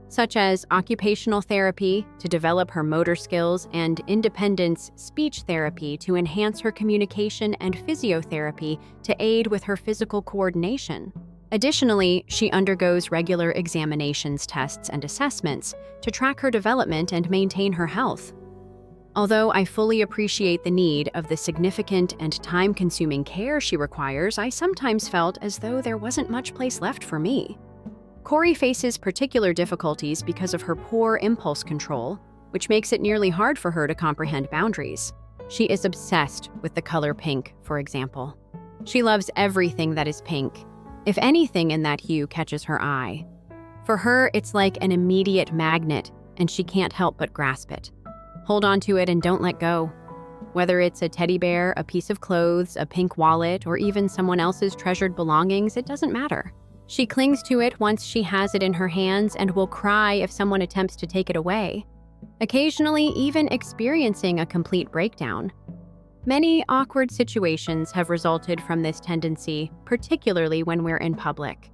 such as occupational therapy to develop her motor skills and independence speech therapy to enhance her communication and physiotherapy to aid with her physical coordination. Additionally, she undergoes regular examinations, tests, and assessments to track her development and maintain her health. Although I fully appreciate the need of the significant and time-consuming care she requires, I sometimes felt as though there wasn't much place left for me. Corey faces particular difficulties because of her poor impulse control, which makes it nearly hard for her to comprehend boundaries. She is obsessed with the color pink, for example. She loves everything that is pink, if anything in that hue catches her eye. For her, it's like an immediate magnet, and she can't help but grasp it. Hold on to it and don't let go. Whether it's a teddy bear, a piece of clothes, a pink wallet, or even someone else's treasured belongings, it doesn't matter. She clings to it once she has it in her hands and will cry if someone attempts to take it away, occasionally even experiencing a complete breakdown. Many awkward situations have resulted from this tendency, particularly when we're in public.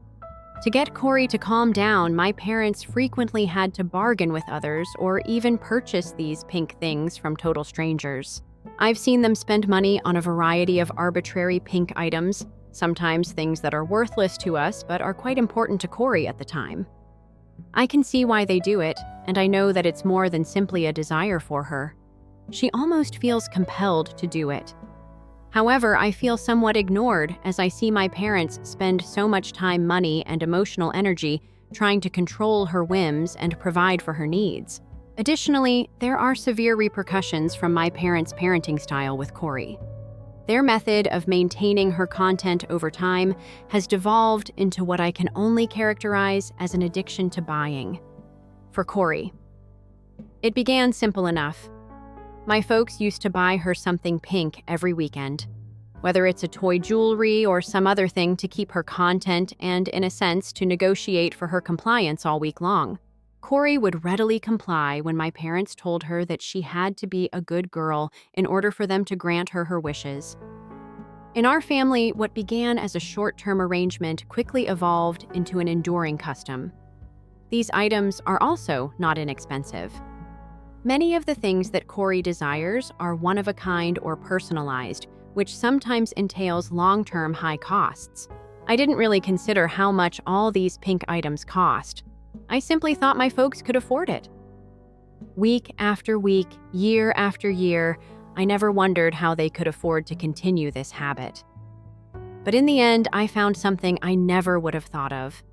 To get Corey to calm down, my parents frequently had to bargain with others or even purchase these pink things from total strangers. I've seen them spend money on a variety of arbitrary pink items, sometimes things that are worthless to us but are quite important to Corey at the time. I can see why they do it, and I know that it's more than simply a desire for her. She almost feels compelled to do it. However, I feel somewhat ignored as I see my parents spend so much time, money, and emotional energy trying to control her whims and provide for her needs. Additionally, there are severe repercussions from my parents' parenting style with Corey. Their method of maintaining her content over time has devolved into what I can only characterize as an addiction to buying. For Corey, it began simple enough. My folks used to buy her something pink every weekend, whether it's a toy jewelry or some other thing to keep her content and, in a sense, to negotiate for her compliance all week long. Corey would readily comply when my parents told her that she had to be a good girl in order for them to grant her her wishes. In our family, what began as a short-term arrangement quickly evolved into an enduring custom. These items are also not inexpensive. Many of the things that Corey desires are one-of-a-kind or personalized, which sometimes entails long-term high costs. I didn't really consider how much all these pink items cost. I simply thought my folks could afford it. Week after week, year after year, I never wondered how they could afford to continue this habit. But in the end, I found something I never would have thought of.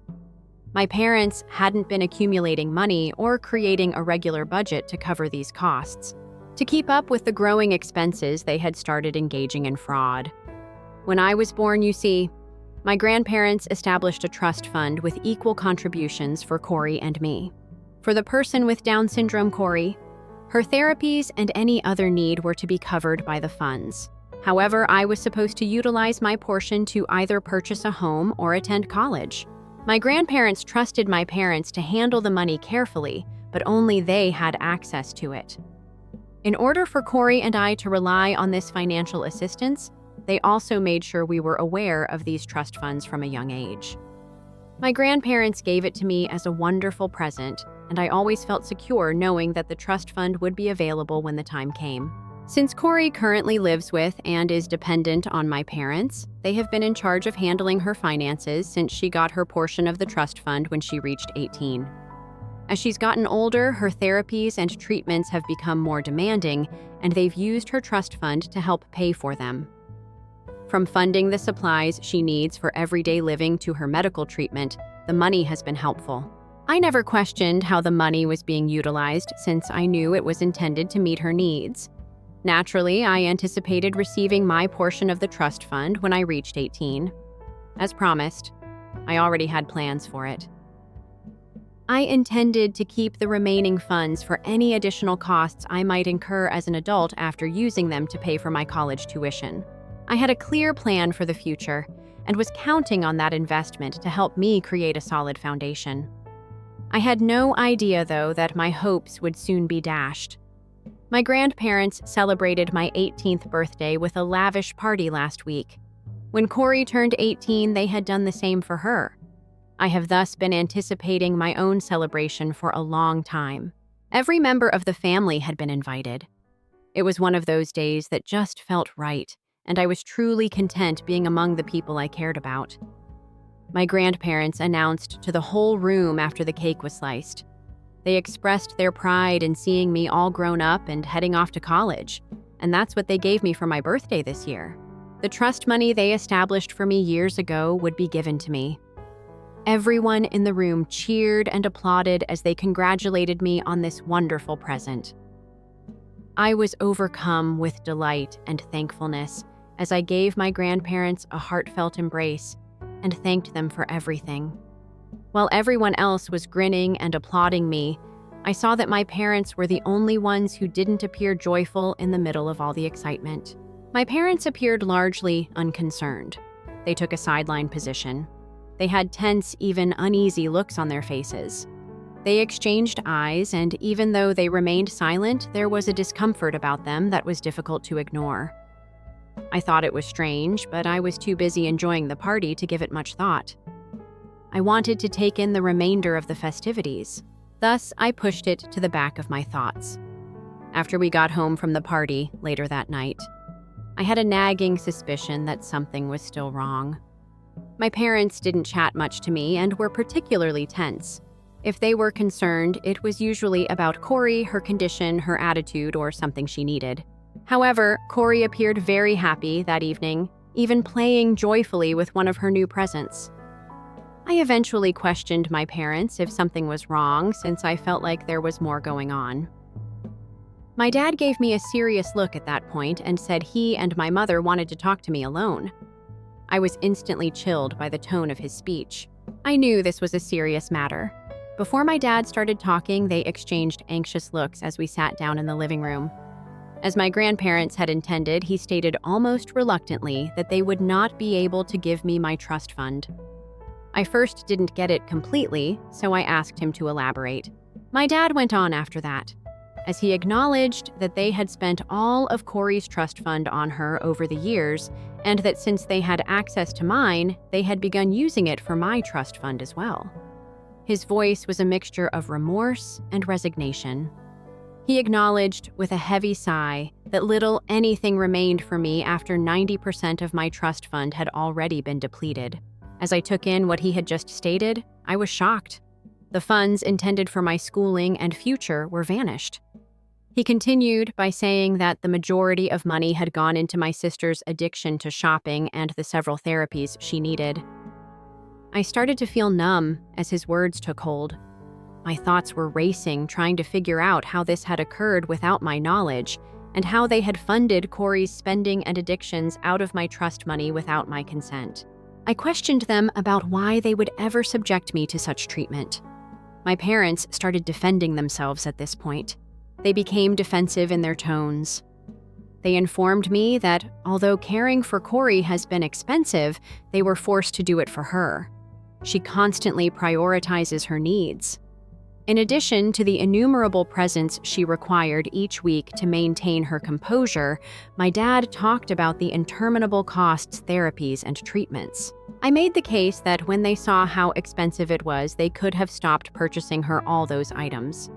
My parents hadn't been accumulating money or creating a regular budget to cover these costs. To keep up with the growing expenses, they had started engaging in fraud. When I was born, you see, my grandparents established a trust fund with equal contributions for Corey and me. For the person with Down syndrome, Corey, her therapies and any other need were to be covered by the funds. However, I was supposed to utilize my portion to either purchase a home or attend college. My grandparents trusted my parents to handle the money carefully, but only they had access to it. In order for Corey and I to rely on this financial assistance, they also made sure we were aware of these trust funds from a young age. My grandparents gave it to me as a wonderful present, and I always felt secure knowing that the trust fund would be available when the time came. Since Corey currently lives with and is dependent on my parents, they have been in charge of handling her finances since she got her portion of the trust fund when she reached 18. As she's gotten older, her therapies and treatments have become more demanding, and they've used her trust fund to help pay for them. From funding the supplies she needs for everyday living to her medical treatment, the money has been helpful. I never questioned how the money was being utilized since I knew it was intended to meet her needs. Naturally, I anticipated receiving my portion of the trust fund when I reached 18. As promised, I already had plans for it. I intended to keep the remaining funds for any additional costs I might incur as an adult after using them to pay for my college tuition. I had a clear plan for the future and was counting on that investment to help me create a solid foundation. I had no idea, though, that my hopes would soon be dashed. My grandparents celebrated my 18th birthday with a lavish party last week. When Corey turned 18, they had done the same for her. I have thus been anticipating my own celebration for a long time. Every member of the family had been invited. It was one of those days that just felt right, and I was truly content being among the people I cared about. My grandparents announced to the whole room after the cake was sliced. They expressed their pride in seeing me all grown up and heading off to college, and that's what they gave me for my birthday this year. The trust money they established for me years ago would be given to me. Everyone in the room cheered and applauded as they congratulated me on this wonderful present. I was overcome with delight and thankfulness as I gave my grandparents a heartfelt embrace and thanked them for everything. While everyone else was grinning and applauding me, I saw that my parents were the only ones who didn't appear joyful in the middle of all the excitement. My parents appeared largely unconcerned. They took a sideline position. They had tense, even uneasy looks on their faces. They exchanged eyes, and even though they remained silent, there was a discomfort about them that was difficult to ignore. I thought it was strange, but I was too busy enjoying the party to give it much thought. I wanted to take in the remainder of the festivities. Thus, I pushed it to the back of my thoughts. After we got home from the party later that night, I had a nagging suspicion that something was still wrong. My parents didn't chat much to me and were particularly tense. If they were concerned, it was usually about Corey, her condition, her attitude, or something she needed. However, Corey appeared very happy that evening, even playing joyfully with one of her new presents. I eventually questioned my parents if something was wrong, since I felt like there was more going on. My dad gave me a serious look at that point and said he and my mother wanted to talk to me alone. I was instantly chilled by the tone of his speech. I knew this was a serious matter. Before my dad started talking, they exchanged anxious looks as we sat down in the living room. As my grandparents had intended, he stated almost reluctantly that they would not be able to give me my trust fund. I first didn't get it completely, so I asked him to elaborate. My dad went on after that, as he acknowledged that they had spent all of Corey's trust fund on her over the years, and that since they had access to mine, they had begun using it for my trust fund as well. His voice was a mixture of remorse and resignation. He acknowledged with a heavy sigh that little anything remained for me after 90% of my trust fund had already been depleted. As I took in what he had just stated, I was shocked. The funds intended for my schooling and future were vanished. He continued by saying that the majority of money had gone into my sister's addiction to shopping and the several therapies she needed. I started to feel numb as his words took hold. My thoughts were racing, trying to figure out how this had occurred without my knowledge, and how they had funded Corey's spending and addictions out of my trust money without my consent. I questioned them about why they would ever subject me to such treatment. My parents started defending themselves at this point. They became defensive in their tones. They informed me that although caring for Corey has been expensive, they were forced to do it for her. She constantly prioritizes her needs. In addition to the innumerable presents she required each week to maintain her composure, my dad talked about the interminable costs, therapies, and treatments. I made the case that when they saw how expensive it was, they could have stopped purchasing her all those items.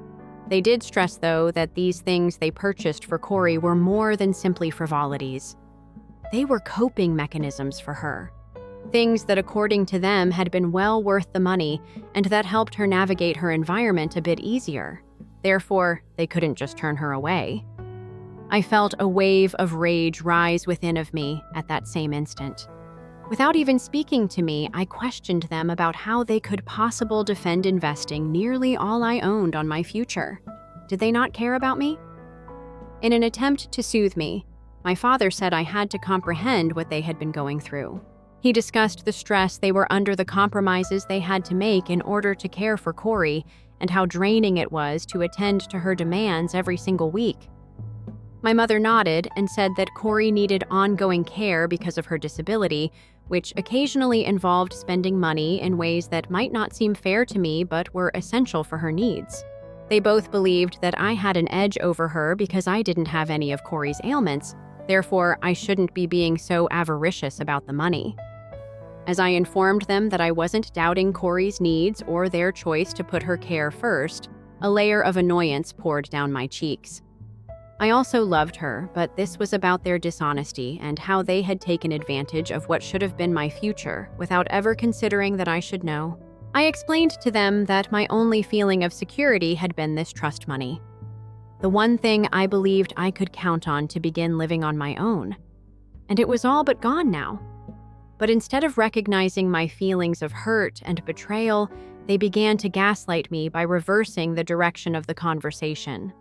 They did stress, though, that these things they purchased for Corey were more than simply frivolities. They were coping mechanisms for her. Things that, according to them, had been well worth the money and that helped her navigate her environment a bit easier. Therefore, they couldn't just turn her away. I felt a wave of rage rise within of me at that same instant. Without even speaking to me, I questioned them about how they could possibly defend investing nearly all I owned on my future. Did they not care about me? In an attempt to soothe me, my father said I had to comprehend what they had been going through. He discussed the stress they were under, the compromises they had to make in order to care for Corey, and how draining it was to attend to her demands every single week. My mother nodded and said that Corey needed ongoing care because of her disability, which occasionally involved spending money in ways that might not seem fair to me but were essential for her needs. They both believed that I had an edge over her because I didn't have any of Corey's ailments, therefore I shouldn't be being so avaricious about the money. As I informed them that I wasn't doubting Corey's needs or their choice to put her care first, a layer of annoyance poured down my cheeks. I also loved her, but this was about their dishonesty and how they had taken advantage of what should have been my future without ever considering that I should know. I explained to them that my only feeling of security had been this trust money. The one thing I believed I could count on to begin living on my own. And it was all but gone now. But instead of recognizing my feelings of hurt and betrayal, they began to gaslight me by reversing the direction of the conversation.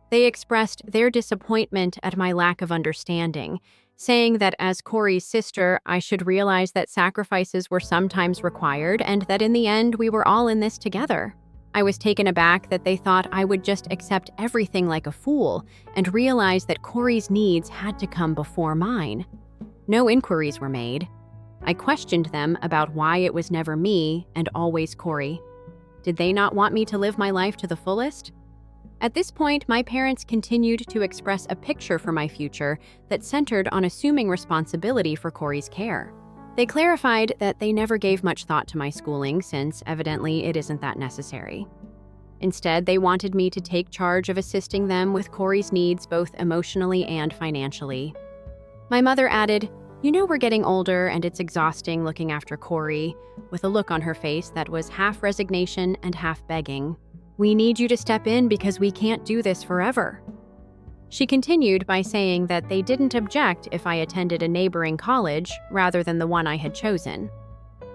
They expressed their disappointment at my lack of understanding, saying that as Corey's sister, I should realize that sacrifices were sometimes required and that in the end we were all in this together. I was taken aback that they thought I would just accept everything like a fool and realize that Corey's needs had to come before mine. No inquiries were made. I questioned them about why it was never me and always Corey. Did they not want me to live my life to the fullest? At this point, my parents continued to express a picture for my future that centered on assuming responsibility for Corey's care. They clarified that they never gave much thought to my schooling since, evidently, it isn't that necessary. Instead, they wanted me to take charge of assisting them with Corey's needs both emotionally and financially. My mother added, "You know we're getting older and it's exhausting looking after Corey," with a look on her face that was half resignation and half begging. "We need you to step in because we can't do this forever." She continued by saying that they didn't object if I attended a neighboring college rather than the one I had chosen.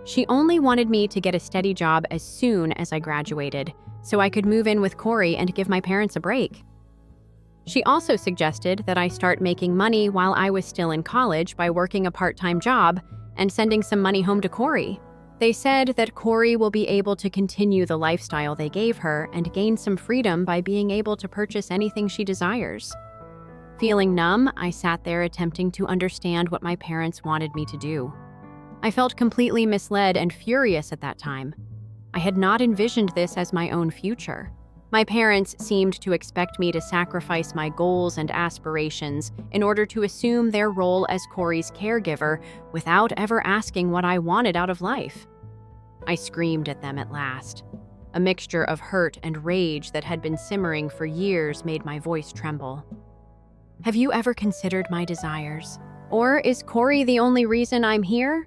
She only wanted me to get a steady job as soon as I graduated, so I could move in with Corey and give my parents a break. She also suggested that I start making money while I was still in college by working a part-time job and sending some money home to Corey. They said that Corey will be able to continue the lifestyle they gave her and gain some freedom by being able to purchase anything she desires. Feeling numb, I sat there attempting to understand what my parents wanted me to do. I felt completely misled and furious at that time. I had not envisioned this as my own future. My parents seemed to expect me to sacrifice my goals and aspirations in order to assume their role as Corey's caregiver without ever asking what I wanted out of life. I screamed at them at last. A mixture of hurt and rage that had been simmering for years made my voice tremble. Have you ever considered my desires? Or is Corey the only reason I'm here?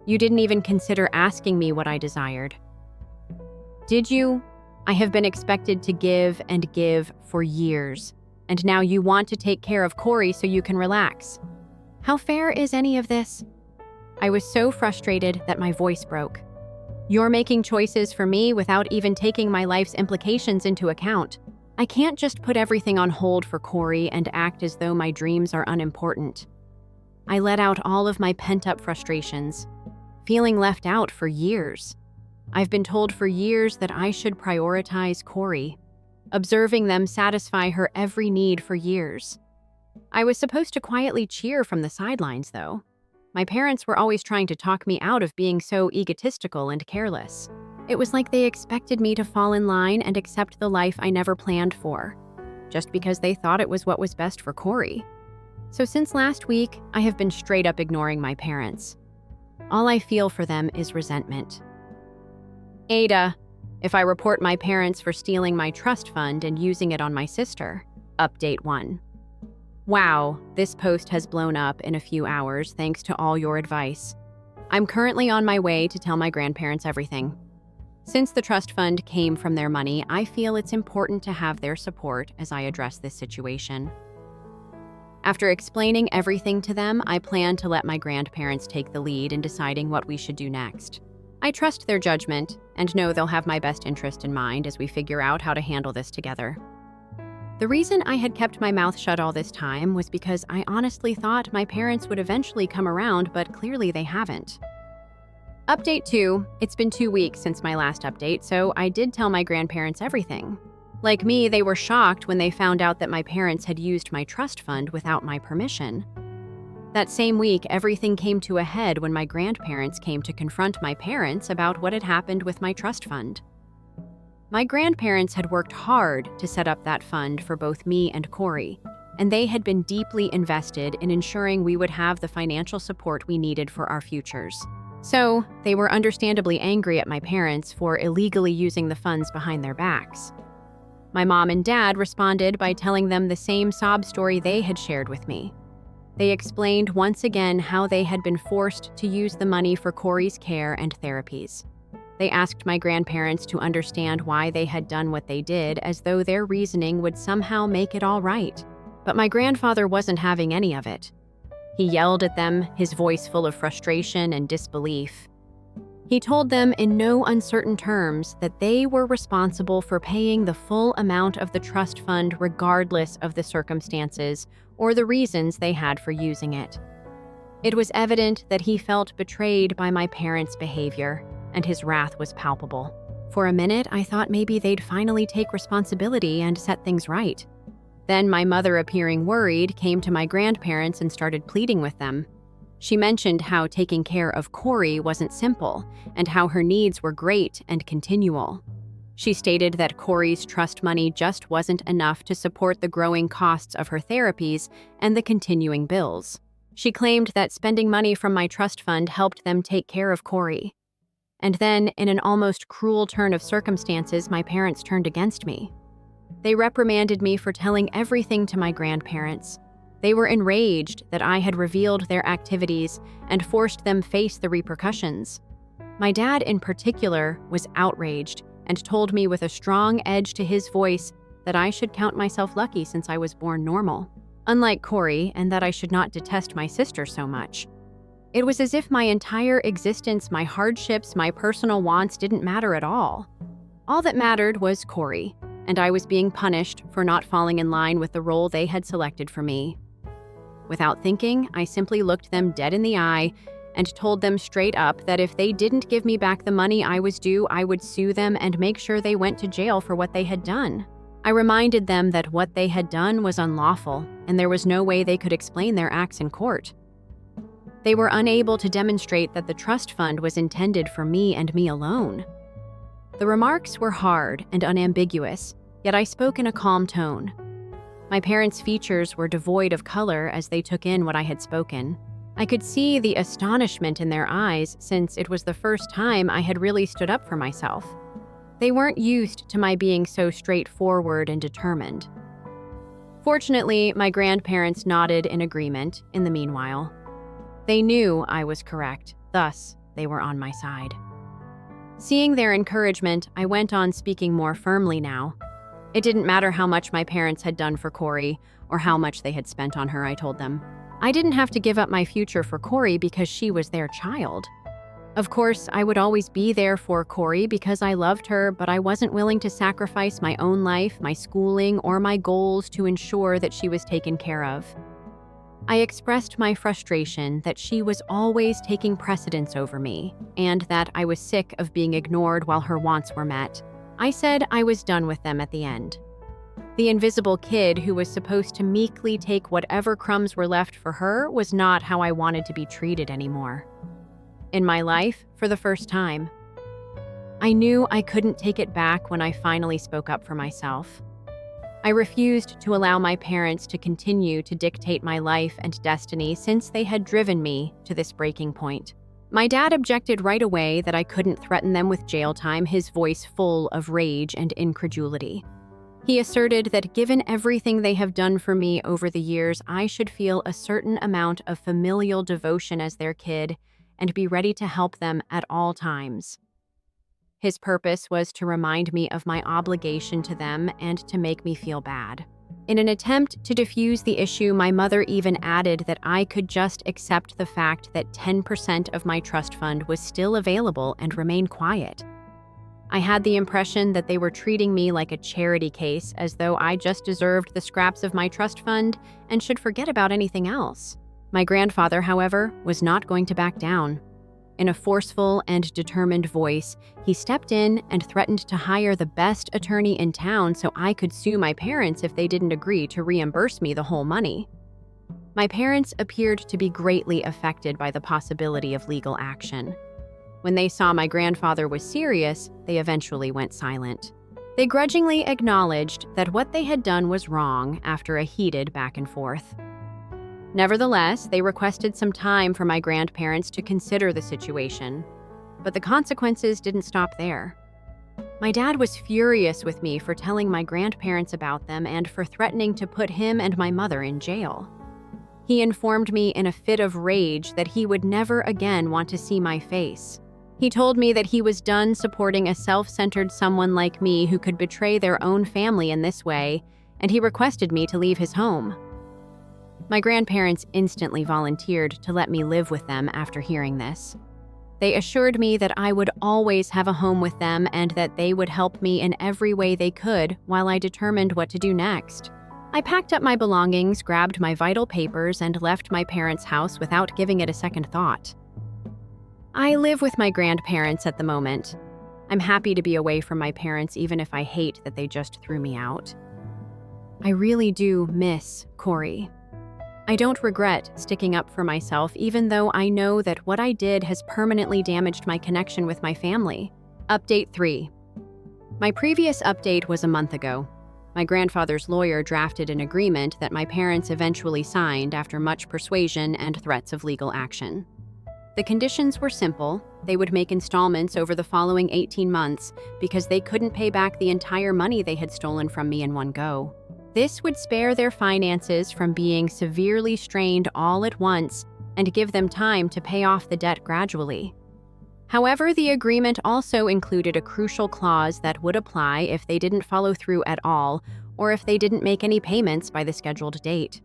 You didn't even consider asking me what I desired. Did you? I have been expected to give and give for years, and now you want to take care of Corey so you can relax. How fair is any of this? I was so frustrated that my voice broke. You're making choices for me without even taking my life's implications into account. I can't just put everything on hold for Corey and act as though my dreams are unimportant. I let out all of my pent-up frustrations, feeling left out for years. I've been told for years that I should prioritize Corey, observing them satisfy her every need for years. I was supposed to quietly cheer from the sidelines, though. My parents were always trying to talk me out of being so egotistical and careless. It was like they expected me to fall in line and accept the life I never planned for, just because they thought it was what was best for Corey. So since last week, I have been straight up ignoring my parents. All I feel for them is resentment. Aita, if I report my parents for stealing my trust fund and using it on my sister. Update 1. Wow, this post has blown up in a few hours thanks to all your advice. I'm currently on my way to tell my grandparents everything. Since the trust fund came from their money, I feel it's important to have their support as I address this situation. After explaining everything to them, I plan to let my grandparents take the lead in deciding what we should do next. I trust their judgment and know they'll have my best interest in mind as we figure out how to handle this together. The reason I had kept my mouth shut all this time was because I honestly thought my parents would eventually come around, but clearly they haven't. Update 2. It's been 2 weeks since my last update, so I did tell my grandparents everything. Like me, they were shocked when they found out that my parents had used my trust fund without my permission. That same week, everything came to a head when my grandparents came to confront my parents about what had happened with my trust fund. My grandparents had worked hard to set up that fund for both me and Corey, and they had been deeply invested in ensuring we would have the financial support we needed for our futures. So, they were understandably angry at my parents for illegally using the funds behind their backs. My mom and dad responded by telling them the same sob story they had shared with me. They explained once again how they had been forced to use the money for Corey's care and therapies. They asked my grandparents to understand why they had done what they did, as though their reasoning would somehow make it all right. But my grandfather wasn't having any of it. He yelled at them, his voice full of frustration and disbelief. He told them in no uncertain terms that they were responsible for paying the full amount of the trust fund regardless of the circumstances or the reasons they had for using it. It was evident that he felt betrayed by my parents' behavior, and his wrath was palpable. For a minute, I thought maybe they'd finally take responsibility and set things right. Then my mother, appearing worried, came to my grandparents and started pleading with them. She mentioned how taking care of Corey wasn't simple and how her needs were great and continual. She stated that Corey's trust money just wasn't enough to support the growing costs of her therapies and the continuing bills. She claimed that spending money from my trust fund helped them take care of Corey. And then, in an almost cruel turn of circumstances, my parents turned against me. They reprimanded me for telling everything to my grandparents. They were enraged that I had revealed their activities and forced them face the repercussions. My dad, in particular, was outraged and told me with a strong edge to his voice that I should count myself lucky since I was born normal, unlike Corey, and that I should not detest my sister so much. It was as if my entire existence, my hardships, my personal wants didn't matter at all. All that mattered was Corey, and I was being punished for not falling in line with the role they had selected for me. Without thinking, I simply looked them dead in the eye and told them straight up that if they didn't give me back the money I was due, I would sue them and make sure they went to jail for what they had done. I reminded them that what they had done was unlawful, and there was no way they could explain their acts in court. They were unable to demonstrate that the trust fund was intended for me and me alone. The remarks were hard and unambiguous, yet I spoke in a calm tone. My parents' features were devoid of color as they took in what I had spoken. I could see the astonishment in their eyes since it was the first time I had really stood up for myself. They weren't used to my being so straightforward and determined. Fortunately, my grandparents nodded in agreement in the meanwhile. They knew I was correct, thus they were on my side. Seeing their encouragement, I went on speaking more firmly now. It didn't matter how much my parents had done for Corey or how much they had spent on her, I told them. I didn't have to give up my future for Corey because she was their child. Of course, I would always be there for Corey because I loved her, but I wasn't willing to sacrifice my own life, my schooling, or my goals to ensure that she was taken care of. I expressed my frustration that she was always taking precedence over me, and that I was sick of being ignored while her wants were met. I said I was done with them at the end. The invisible kid who was supposed to meekly take whatever crumbs were left for her was not how I wanted to be treated anymore. In my life, for the first time, I knew I couldn't take it back when I finally spoke up for myself. I refused to allow my parents to continue to dictate my life and destiny since they had driven me to this breaking point. My dad objected right away that I couldn't threaten them with jail time, his voice full of rage and incredulity. He asserted that given everything they have done for me over the years, I should feel a certain amount of familial devotion as their kid and be ready to help them at all times. His purpose was to remind me of my obligation to them and to make me feel bad. In an attempt to diffuse the issue, my mother even added that I could just accept the fact that 10% of my trust fund was still available and remain quiet. I had the impression that they were treating me like a charity case, as though I just deserved the scraps of my trust fund and should forget about anything else. My grandfather, however, was not going to back down. In a forceful and determined voice, he stepped in and threatened to hire the best attorney in town so I could sue my parents if they didn't agree to reimburse me the whole money. My parents appeared to be greatly affected by the possibility of legal action. When they saw my grandfather was serious, they eventually went silent. They grudgingly acknowledged that what they had done was wrong after a heated back and forth. Nevertheless, they requested some time for my grandparents to consider the situation. But the consequences didn't stop there. My dad was furious with me for telling my grandparents about them and for threatening to put him and my mother in jail. He informed me in a fit of rage that he would never again want to see my face. He told me that he was done supporting a self-centered someone like me who could betray their own family in this way, and he requested me to leave his home. My grandparents instantly volunteered to let me live with them after hearing this. They assured me that I would always have a home with them and that they would help me in every way they could while I determined what to do next. I packed up my belongings, grabbed my vital papers, and left my parents' house without giving it a second thought. I live with my grandparents at the moment. I'm happy to be away from my parents even if I hate that they just threw me out. I really do miss Corey. I don't regret sticking up for myself, even though I know that what I did has permanently damaged my connection with my family. Update 3. My previous update was a month ago. My grandfather's lawyer drafted an agreement that my parents eventually signed after much persuasion and threats of legal action. The conditions were simple. They would make installments over the following 18 months because they couldn't pay back the entire money they had stolen from me in one go. This would spare their finances from being severely strained all at once and give them time to pay off the debt gradually. However, the agreement also included a crucial clause that would apply if they didn't follow through at all or if they didn't make any payments by the scheduled date.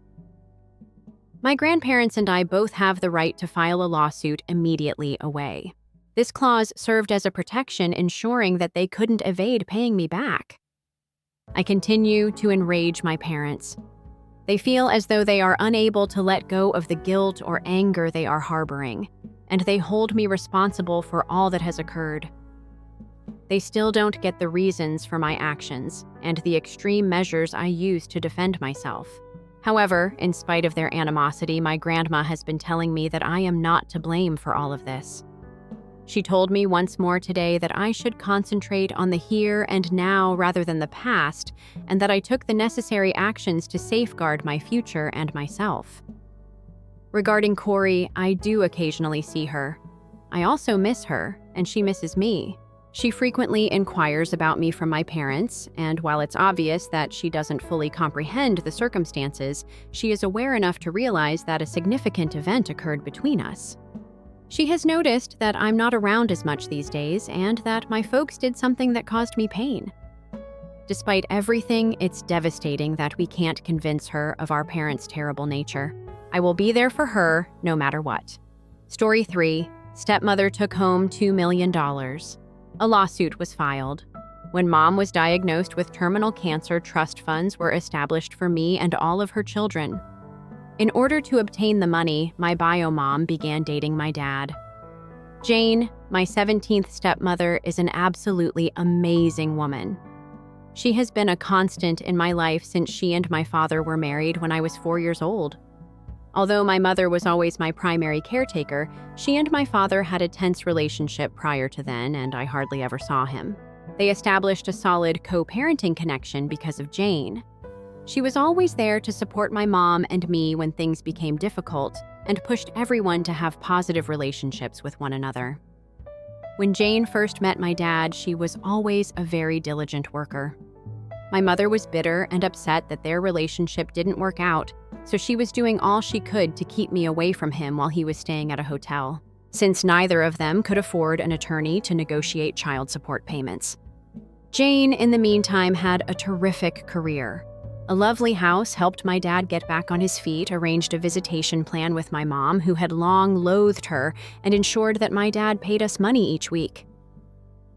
My grandparents and I both have the right to file a lawsuit immediately away. This clause served as a protection, ensuring that they couldn't evade paying me back. I continue to enrage my parents. They feel as though they are unable to let go of the guilt or anger they are harboring, and they hold me responsible for all that has occurred. They still don't get the reasons for my actions and the extreme measures I use to defend myself. However, in spite of their animosity, my grandma has been telling me that I am not to blame for all of this. She told me once more today that I should concentrate on the here and now rather than the past, and that I took the necessary actions to safeguard my future and myself. Regarding Corey, I do occasionally see her. I also miss her, and she misses me. She frequently inquires about me from my parents, and while it's obvious that she doesn't fully comprehend the circumstances, she is aware enough to realize that a significant event occurred between us. She has noticed that I'm not around as much these days and that my folks did something that caused me pain. Despite everything, it's devastating that we can't convince her of our parents' terrible nature. I will be there for her no matter what. Story 3. Stepmother took home $2 million. A lawsuit was filed. When Mom was diagnosed with terminal cancer, trust funds were established for me and all of her children. In order to obtain the money, my bio mom began dating my dad. Jane, my 17th stepmother, is an absolutely amazing woman. She has been a constant in my life since she and my father were married when I was 4 years old. Although my mother was always my primary caretaker, she and my father had a tense relationship prior to then, and I hardly ever saw him. They established a solid co-parenting connection because of Jane. She was always there to support my mom and me when things became difficult, and pushed everyone to have positive relationships with one another. When Jane first met my dad, she was always a very diligent worker. My mother was bitter and upset that their relationship didn't work out, so she was doing all she could to keep me away from him while he was staying at a hotel, since neither of them could afford an attorney to negotiate child support payments. Jane, in the meantime, had a terrific career. A lovely house helped my dad get back on his feet, arranged a visitation plan with my mom, who had long loathed her, and ensured that my dad paid us money each week.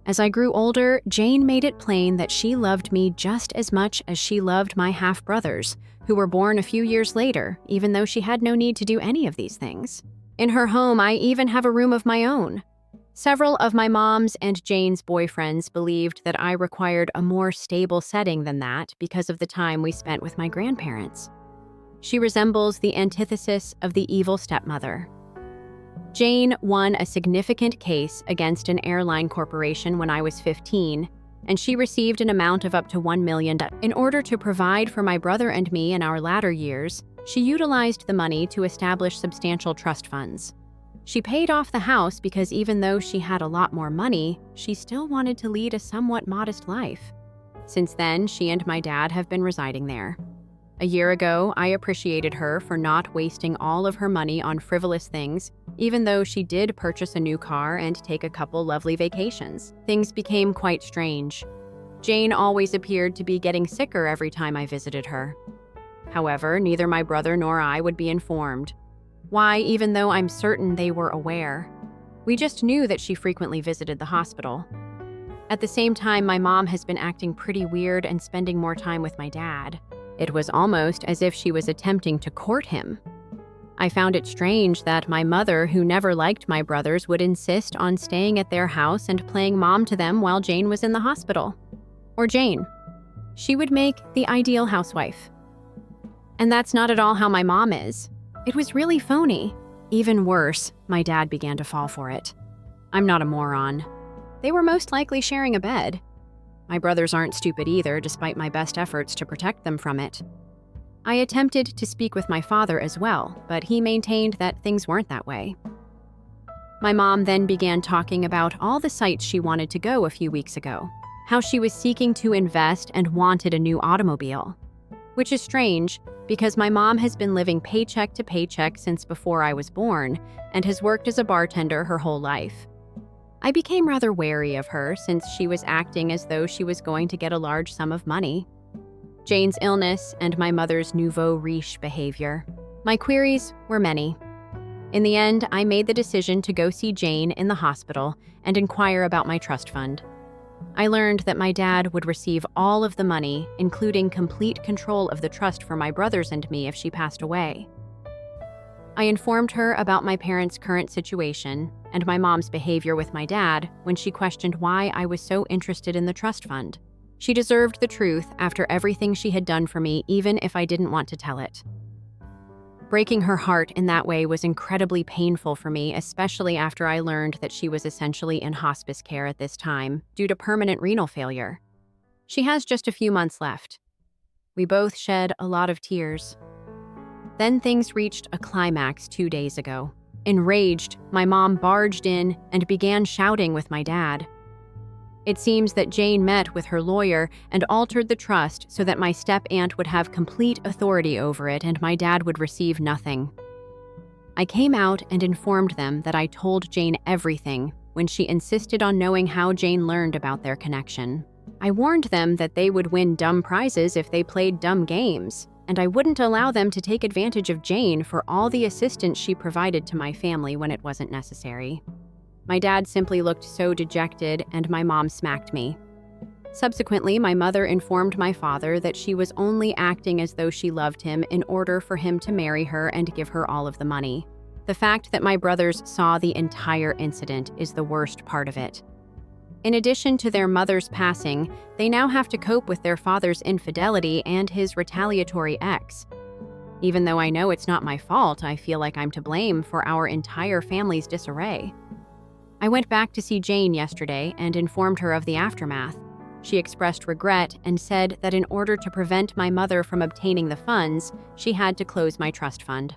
As I grew older, Jane made it plain that she loved me just as much as she loved my half-brothers, who were born a few years later, even though she had no need to do any of these things. In her home, I even have a room of my own. Several of my mom's and Jane's boyfriends believed that I required a more stable setting than that because of the time we spent with my grandparents. She resembles the antithesis of the evil stepmother. Jane won a significant case against an airline corporation when I was 15, and she received an amount of up to $1 million. In order to provide for my brother and me in our latter years, She utilized the money to establish substantial trust funds. She paid off the house because even though she had a lot more money, she still wanted to lead a somewhat modest life. Since then, she and my dad have been residing there. A year ago, I appreciated her for not wasting all of her money on frivolous things, even though she did purchase a new car and take a couple lovely vacations. Things became quite strange. Jane always appeared to be getting sicker every time I visited her. However, neither my brother nor I would be informed. Why, even though I'm certain they were aware? We just knew that she frequently visited the hospital. At the same time, my mom has been acting pretty weird and spending more time with my dad. It was almost as if she was attempting to court him. I found it strange that my mother, who never liked my brothers, would insist on staying at their house and playing mom to them while Jane was in the hospital. Or Jane. She would make the ideal housewife. And that's not at all how my mom is. It was really phony. Even worse, my dad began to fall for it. I'm not a moron. They were most likely sharing a bed. My brothers aren't stupid either, despite my best efforts to protect them from it. I attempted to speak with my father as well, but he maintained that things weren't that way. My mom then began talking about all the sites she wanted to go a few weeks ago, how she was seeking to invest and wanted a new automobile. Which is strange, because my mom has been living paycheck to paycheck since before I was born and has worked as a bartender her whole life. I became rather wary of her since she was acting as though she was going to get a large sum of money. Jane's illness and my mother's nouveau riche behavior. My queries were many. In the end, I made the decision to go see Jane in the hospital and inquire about my trust fund. I learned that my dad would receive all of the money, including complete control of the trust for my brothers and me if she passed away. I informed her about my parents' current situation and my mom's behavior with my dad when she questioned why I was so interested in the trust fund. She deserved the truth after everything she had done for me, even if I didn't want to tell it. Breaking her heart in that way was incredibly painful for me, especially after I learned that she was essentially in hospice care at this time due to permanent renal failure. She has just a few months left. We both shed a lot of tears. Then things reached a climax 2 days ago. Enraged, my mom barged in and began shouting with my dad. It seems that Jane met with her lawyer and altered the trust so that my step-aunt would have complete authority over it and my dad would receive nothing. I came out and informed them that I told Jane everything when she insisted on knowing how Jane learned about their connection. I warned them that they would win dumb prizes if they played dumb games, and I wouldn't allow them to take advantage of Jane for all the assistance she provided to my family when it wasn't necessary. My dad simply looked so dejected, and my mom smacked me. Subsequently, my mother informed my father that she was only acting as though she loved him in order for him to marry her and give her all of the money. The fact that my brothers saw the entire incident is the worst part of it. In addition to their mother's passing, they now have to cope with their father's infidelity and his retaliatory ex. Even though I know it's not my fault, I feel like I'm to blame for our entire family's disarray. I went back to see Jane yesterday and informed her of the aftermath. She expressed regret and said that in order to prevent my mother from obtaining the funds, she had to close my trust fund.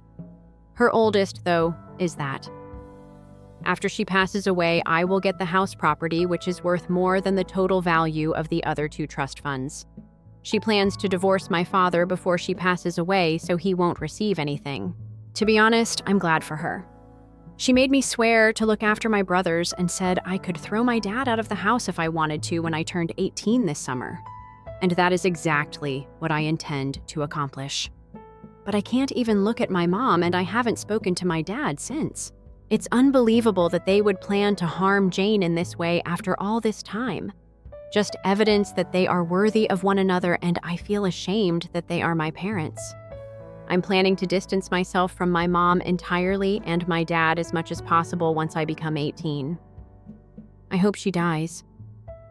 Her oldest, though, is that. After she passes away, I will get the house property, which is worth more than the total value of the other 2 trust funds. She plans to divorce my father before she passes away, so he won't receive anything. To be honest, I'm glad for her. She made me swear to look after my brothers and said I could throw my dad out of the house if I wanted to when I turned 18 this summer. And that is exactly what I intend to accomplish. But I can't even look at my mom, and I haven't spoken to my dad since. It's unbelievable that they would plan to harm Jane in this way after all this time. Just evidence that they are worthy of one another, and I feel ashamed that they are my parents. I'm planning to distance myself from my mom entirely and my dad as much as possible once I become 18. I hope she dies.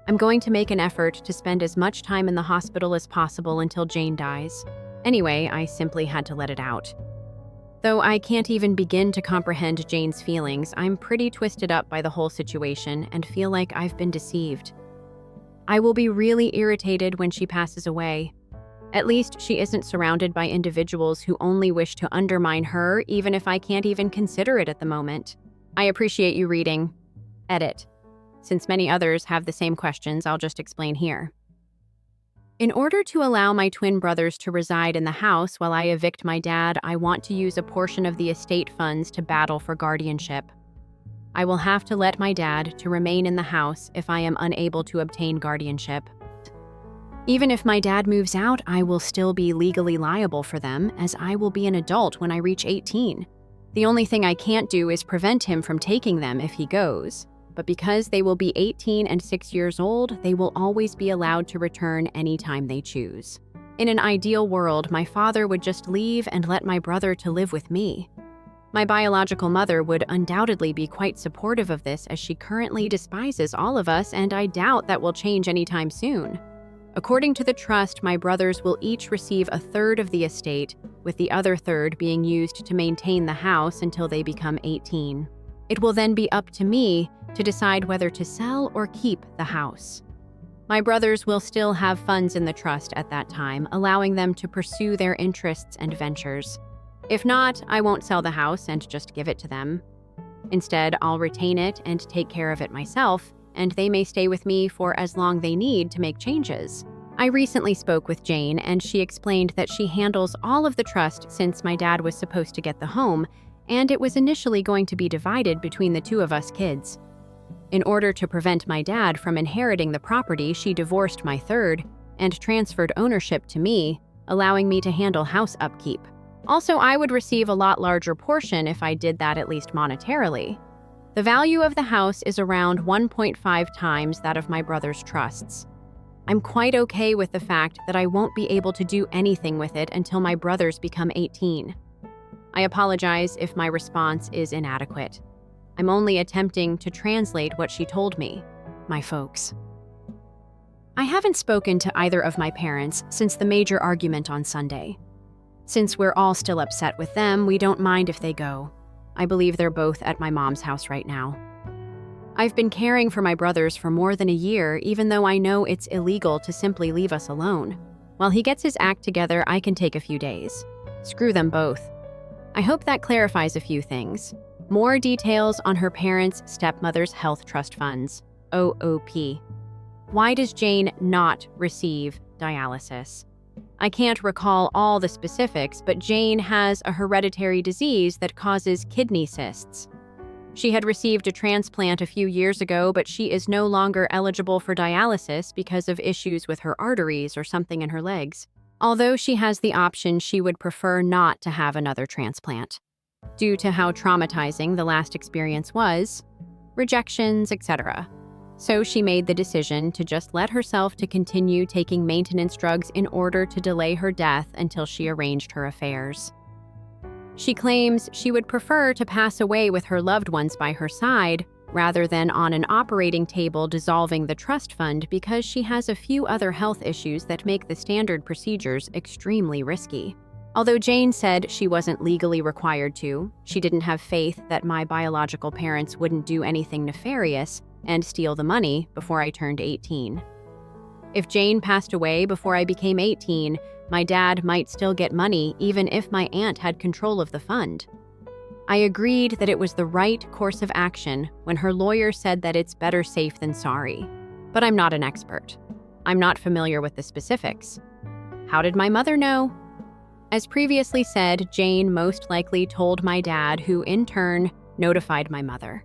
I'm going to make an effort to spend as much time in the hospital as possible until Jane dies. Anyway, I simply had to let it out. Though I can't even begin to comprehend Jane's feelings, I'm pretty twisted up by the whole situation and feel like I've been deceived. I will be really irritated when she passes away. At least she isn't surrounded by individuals who only wish to undermine her, even if I can't even consider it at the moment. I appreciate you reading. Edit. Since many others have the same questions, I'll just explain here. In order to allow my twin brothers to reside in the house while I evict my dad, I want to use a portion of the estate funds to battle for guardianship. I will have to let my dad to remain in the house if I am unable to obtain guardianship. Even if my dad moves out, I will still be legally liable for them, as I will be an adult when I reach 18. The only thing I can't do is prevent him from taking them if he goes. But because they will be 18 and 6 years old, they will always be allowed to return anytime they choose. In an ideal world, my father would just leave and let my brother to live with me. My biological mother would undoubtedly be quite supportive of this, as she currently despises all of us, and I doubt that will change anytime soon. According to the trust, my brothers will each receive a third of the estate, with the other third being used to maintain the house until they become 18. It will then be up to me to decide whether to sell or keep the house. My brothers will still have funds in the trust at that time, allowing them to pursue their interests and ventures. If not, I won't sell the house and just give it to them. Instead, I'll retain it and take care of it myself, and they may stay with me for as long they need to make changes. I recently spoke with Jane, and she explained that she handles all of the trust since my dad was supposed to get the home, and it was initially going to be divided between the two of us kids. In order to prevent my dad from inheriting the property, she divorced my third and transferred ownership to me, allowing me to handle house upkeep. Also, I would receive a lot larger portion if I did that, at least monetarily. The value of the house is around 1.5 times that of my brother's trusts. I'm quite okay with the fact that I won't be able to do anything with it until my brothers become 18. I apologize if my response is inadequate. I'm only attempting to translate what she told me, my folks. I haven't spoken to either of my parents since the major argument on Sunday. Since we're all still upset with them, we don't mind if they go. I believe they're both at my mom's house right now. I've been caring for my brothers for more than a year, even though I know it's illegal to simply leave us alone. While he gets his act together, I can take a few days. Screw them both. I hope that clarifies a few things. More details on her parents' stepmother's health trust funds, OOP. Why does Jane not receive dialysis? I can't recall all the specifics, but Jane has a hereditary disease that causes kidney cysts. She had received a transplant a few years ago, but she is no longer eligible for dialysis because of issues with her arteries or something in her legs. Although she has the option, she would prefer not to have another transplant, due to how traumatizing the last experience was, rejections, etc. So she made the decision to just let herself to continue taking maintenance drugs in order to delay her death until she arranged her affairs. She claims she would prefer to pass away with her loved ones by her side rather than on an operating table dissolving the trust fund, because she has a few other health issues that make the standard procedures extremely risky. Although Jane said she wasn't legally required to, she didn't have faith that my biological parents wouldn't do anything nefarious and steal the money before I turned 18. If Jane passed away before I became 18, my dad might still get money even if my aunt had control of the fund. I agreed that it was the right course of action when her lawyer said that it's better safe than sorry. But I'm not an expert. I'm not familiar with the specifics. How did my mother know? As previously said, Jane most likely told my dad, who in turn notified my mother.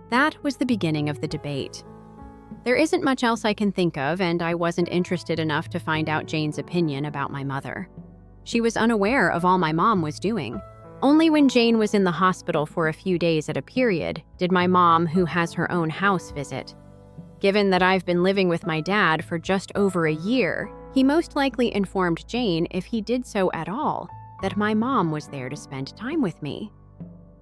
That was the beginning of the debate. There isn't much else I can think of, and I wasn't interested enough to find out Jane's opinion about my mother. She was unaware of all my mom was doing. Only when Jane was in the hospital for a few days at a period did my mom, who has her own house, visit. Given that I've been living with my dad for just over a year, he most likely informed Jane, if he did so at all, that my mom was there to spend time with me.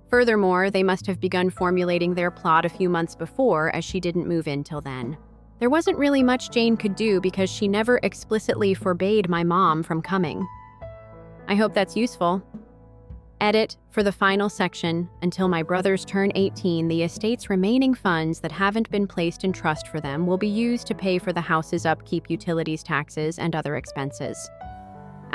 Furthermore, they must have begun formulating their plot a few months before, as she didn't move in till then. There wasn't really much Jane could do because she never explicitly forbade my mom from coming. I hope that's useful. Edit for the final section. Until my brothers turn 18, the estate's remaining funds that haven't been placed in trust for them will be used to pay for the house's upkeep, utilities, taxes, and other expenses.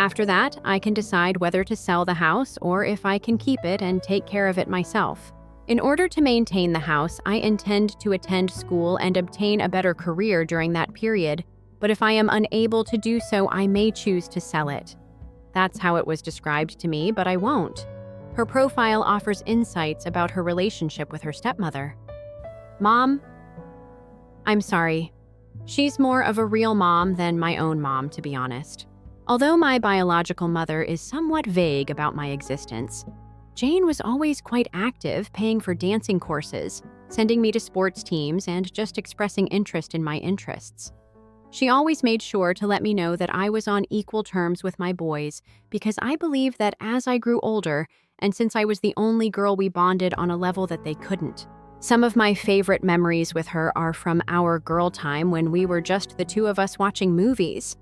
After that, I can decide whether to sell the house or if I can keep it and take care of it myself. In order to maintain the house, I intend to attend school and obtain a better career during that period, but if I am unable to do so, I may choose to sell it. That's how it was described to me, but I won't. Her profile offers insights about her relationship with her stepmother. Mom? I'm sorry. She's more of a real mom than my own mom, to be honest. Although my biological mother is somewhat vague about my existence, Jane was always quite active, paying for dancing courses, sending me to sports teams, and just expressing interest in my interests. She always made sure to let me know that I was on equal terms with my boys because I believed that as I grew older, and since I was the only girl, we bonded on a level that they couldn't. Some of my favorite memories with her are from our girl time when we were just the two of us watching movies.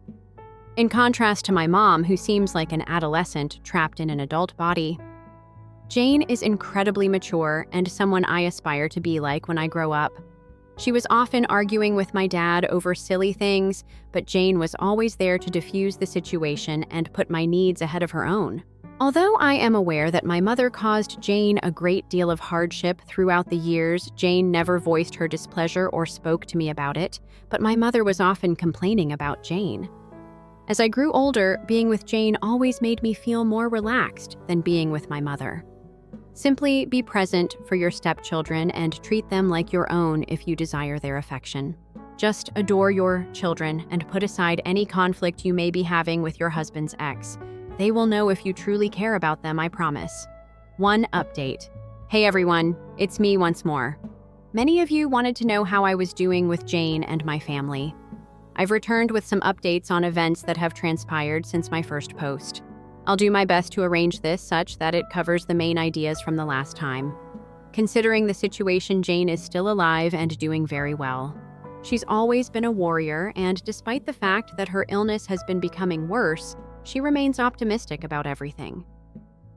In contrast to my mom, who seems like an adolescent trapped in an adult body, Jane is incredibly mature and someone I aspire to be like when I grow up. She was often arguing with my dad over silly things, but Jane was always there to diffuse the situation and put my needs ahead of her own. Although I am aware that my mother caused Jane a great deal of hardship throughout the years, Jane never voiced her displeasure or spoke to me about it, but my mother was often complaining about Jane. As I grew older, being with Jane always made me feel more relaxed than being with my mother. Simply be present for your stepchildren and treat them like your own if you desire their affection. Just adore your children and put aside any conflict you may be having with your husband's ex. They will know if you truly care about them, I promise. One update. Hey everyone, it's me once more. Many of you wanted to know how I was doing with Jane and my family. I've returned with some updates on events that have transpired since my first post. I'll do my best to arrange this such that it covers the main ideas from the last time. Considering the situation, Jane is still alive and doing very well. She's always been a warrior, and despite the fact that her illness has been becoming worse, she remains optimistic about everything.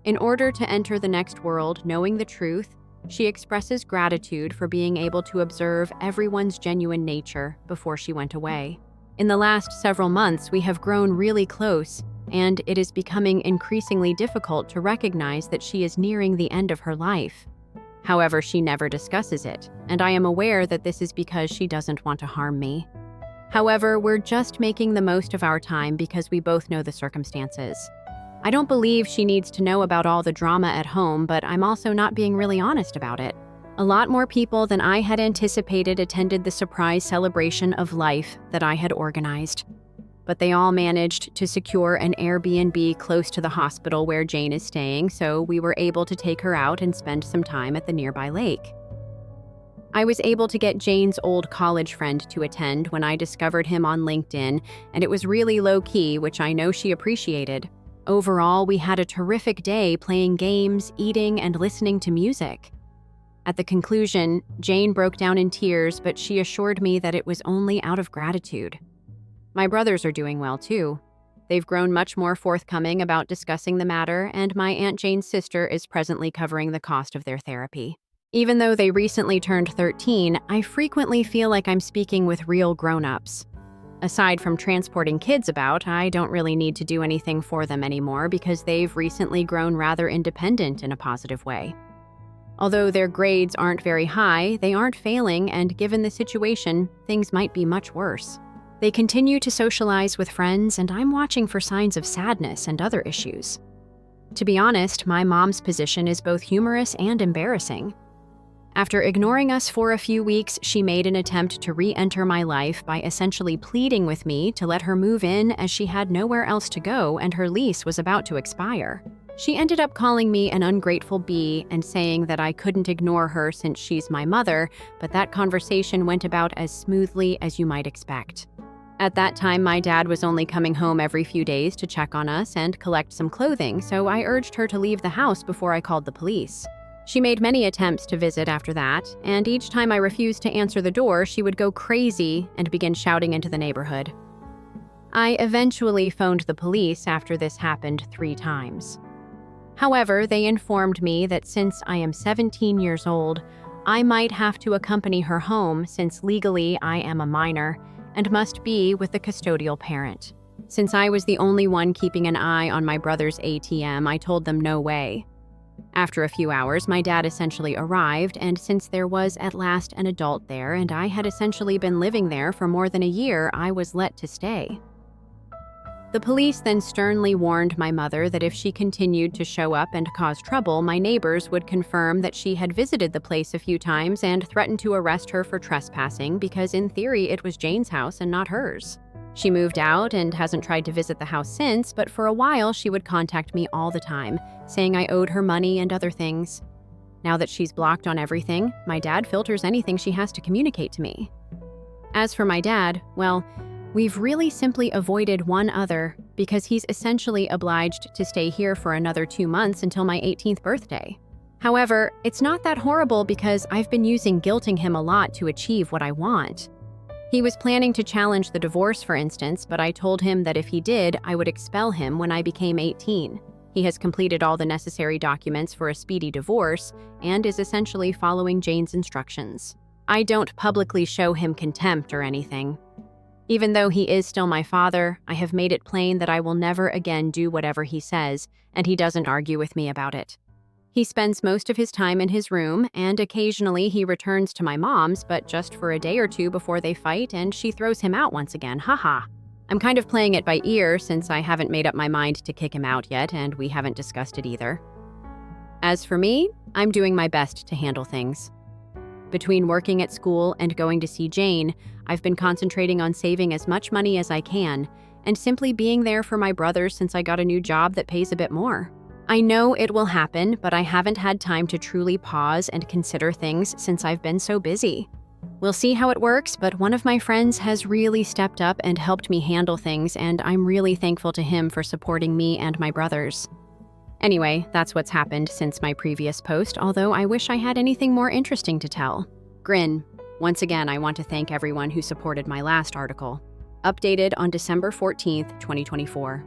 In order to enter the next world knowing the truth, she expresses gratitude for being able to observe everyone's genuine nature before she went away. In the last several months, we have grown really close, and it is becoming increasingly difficult to recognize that she is nearing the end of her life. However, she never discusses it, and I am aware that this is because she doesn't want to harm me. However, we're just making the most of our time because we both know the circumstances. I don't believe she needs to know about all the drama at home, but I'm also not being really honest about it. A lot more people than I had anticipated attended the surprise celebration of life that I had organized. But they all managed to secure an Airbnb close to the hospital where Jane is staying, so we were able to take her out and spend some time at the nearby lake. I was able to get Jane's old college friend to attend when I discovered him on LinkedIn, and it was really low-key, which I know she appreciated. Overall, we had a terrific day playing games, eating, and listening to music. At the conclusion, Jane broke down in tears, but she assured me that it was only out of gratitude. My brothers are doing well, too. They've grown much more forthcoming about discussing the matter, and my Aunt Jane's sister is presently covering the cost of their therapy. Even though they recently turned 13, I frequently feel like I'm speaking with real grown-ups. Aside from transporting kids about, I don't really need to do anything for them anymore because they've recently grown rather independent in a positive way. Although their grades aren't very high, they aren't failing, and given the situation, things might be much worse. They continue to socialize with friends, and I'm watching for signs of sadness and other issues. To be honest, my mom's position is both humorous and embarrassing. After ignoring us for a few weeks, she made an attempt to re-enter my life by essentially pleading with me to let her move in as she had nowhere else to go and her lease was about to expire. She ended up calling me an ungrateful bee and saying that I couldn't ignore her since she's my mother, but that conversation went about as smoothly as you might expect. At that time, my dad was only coming home every few days to check on us and collect some clothing, so I urged her to leave the house before I called the police. She made many attempts to visit after that, and each time I refused to answer the door, she would go crazy and begin shouting into the neighborhood. I eventually phoned the police after this happened 3 times. However, they informed me that since I am 17 years old, I might have to accompany her home since legally I am a minor and must be with the custodial parent. Since I was the only one keeping an eye on my brother's ATM, I told them no way. After a few hours, my dad essentially arrived, and since there was at last an adult there and I had essentially been living there for more than a year, I was let to stay. The police then sternly warned my mother that if she continued to show up and cause trouble, my neighbors would confirm that she had visited the place a few times and threatened to arrest her for trespassing because in theory it was Jane's house and not hers. She moved out and hasn't tried to visit the house since, but for a while she would contact me all the time, saying I owed her money and other things. Now that she's blocked on everything, my dad filters anything she has to communicate to me. As for my dad, well, we've really simply avoided one other because he's essentially obliged to stay here for another 2 months until my 18th birthday. However, it's not that horrible because I've been using guilting him a lot to achieve what I want. He was planning to challenge the divorce, for instance, but I told him that if he did, I would expel him when I became 18. He has completed all the necessary documents for a speedy divorce and is essentially following Jane's instructions. I don't publicly show him contempt or anything. Even though he is still my father, I have made it plain that I will never again do whatever he says, and he doesn't argue with me about it. He spends most of his time in his room, and occasionally he returns to my mom's, but just for a day or two before they fight, and she throws him out once again, haha. I'm kind of playing it by ear since I haven't made up my mind to kick him out yet, and we haven't discussed it either. As for me, I'm doing my best to handle things. Between working at school and going to see Jane, I've been concentrating on saving as much money as I can, and simply being there for my brothers since I got a new job that pays a bit more. I know it will happen, but I haven't had time to truly pause and consider things since I've been so busy. We'll see how it works, but one of my friends has really stepped up and helped me handle things, and I'm really thankful to him for supporting me and my brothers. Anyway, that's what's happened since my previous post, although I wish I had anything more interesting to tell. Grin. Once again, I want to thank everyone who supported my last article. Updated on December 14th, 2024.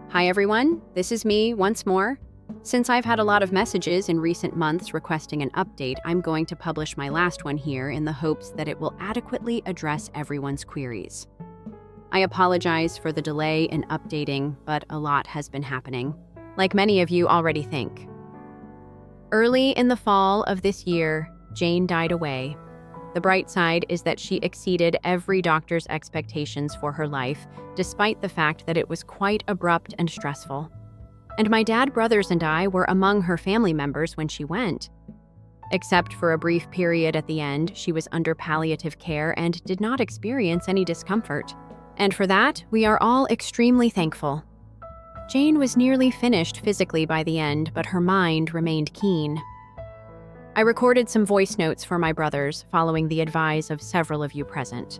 Hi everyone, this is me once more. Since I've had a lot of messages in recent months requesting an update, I'm going to publish my last one here in the hopes that it will adequately address everyone's queries. I apologize for the delay in updating, but a lot has been happening, like many of you already think. Early in the fall of this year, Jane died away. The bright side is that she exceeded every doctor's expectations for her life, despite the fact that it was quite abrupt and stressful. And my dad, brothers, and I were among her family members when she went. Except for a brief period at the end, she was under palliative care and did not experience any discomfort. And for that, we are all extremely thankful. Jane was nearly finished physically by the end, but her mind remained keen. I recorded some voice notes for my brothers following the advice of several of you present.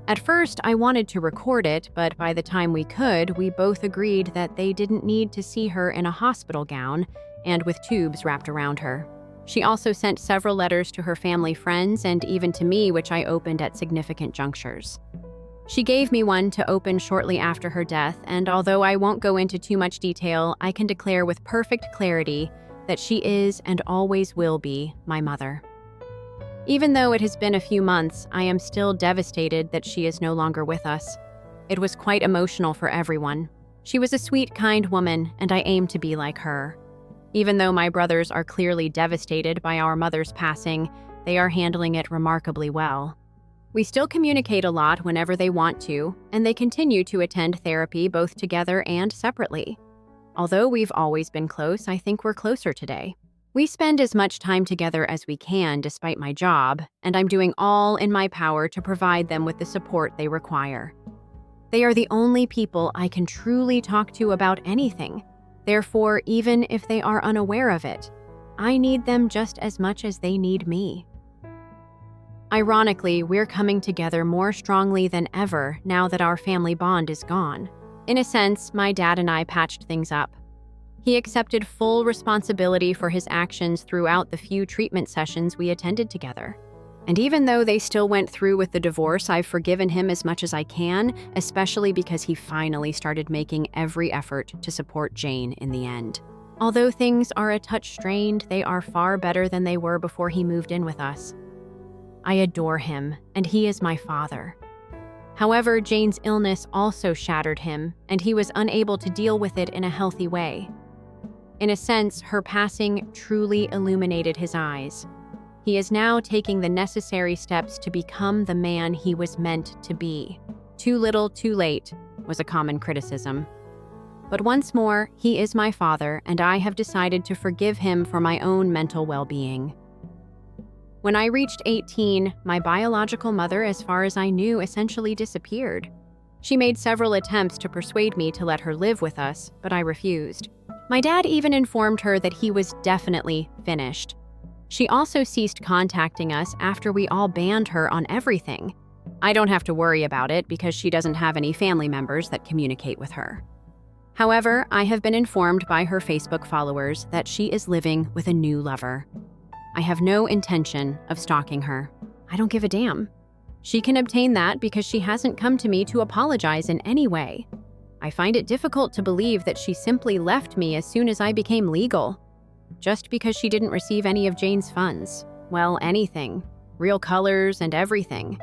At first, I wanted to record it, but by the time we could, we both agreed that they didn't need to see her in a hospital gown and with tubes wrapped around her. She also sent several letters to her family friends and even to me, which I opened at significant junctures. She gave me one to open shortly after her death, and although I won't go into too much detail, I can declare with perfect clarity that she is and always will be my mother. Even though it has been a few months, I am still devastated that she is no longer with us. It was quite emotional for everyone. She was a sweet, kind woman, and I aim to be like her. Even though my brothers are clearly devastated by our mother's passing, they are handling it remarkably well. We still communicate a lot whenever they want to, and they continue to attend therapy both together and separately. Although we've always been close, I think we're closer today. We spend as much time together as we can despite my job, and I'm doing all in my power to provide them with the support they require. They are the only people I can truly talk to about anything. Therefore, even if they are unaware of it, I need them just as much as they need me. Ironically, we're coming together more strongly than ever now that our family bond is gone. In a sense, my dad and I patched things up. He accepted full responsibility for his actions throughout the few treatment sessions we attended together. And even though they still went through with the divorce, I've forgiven him as much as I can, especially because he finally started making every effort to support Jane in the end. Although things are a touch strained, they are far better than they were before he moved in with us. I adore him, and he is my father. However, Jane's illness also shattered him, and he was unable to deal with it in a healthy way. In a sense, her passing truly illuminated his eyes. He is now taking the necessary steps to become the man he was meant to be. Too little, too late, was a common criticism. But once more, he is my father, and I have decided to forgive him for my own mental well-being. When I reached 18, my biological mother, as far as I knew, essentially disappeared. She made several attempts to persuade me to let her live with us, but I refused. My dad even informed her that he was definitely finished. She also ceased contacting us after we all banned her on everything. I don't have to worry about it because she doesn't have any family members that communicate with her. However, I have been informed by her Facebook followers that she is living with a new lover. I have no intention of stalking her. I don't give a damn. She can obtain that because she hasn't come to me to apologize in any way. I find it difficult to believe that she simply left me as soon as I became legal. Just because she didn't receive any of Jane's funds. Well, anything. Real colors and everything.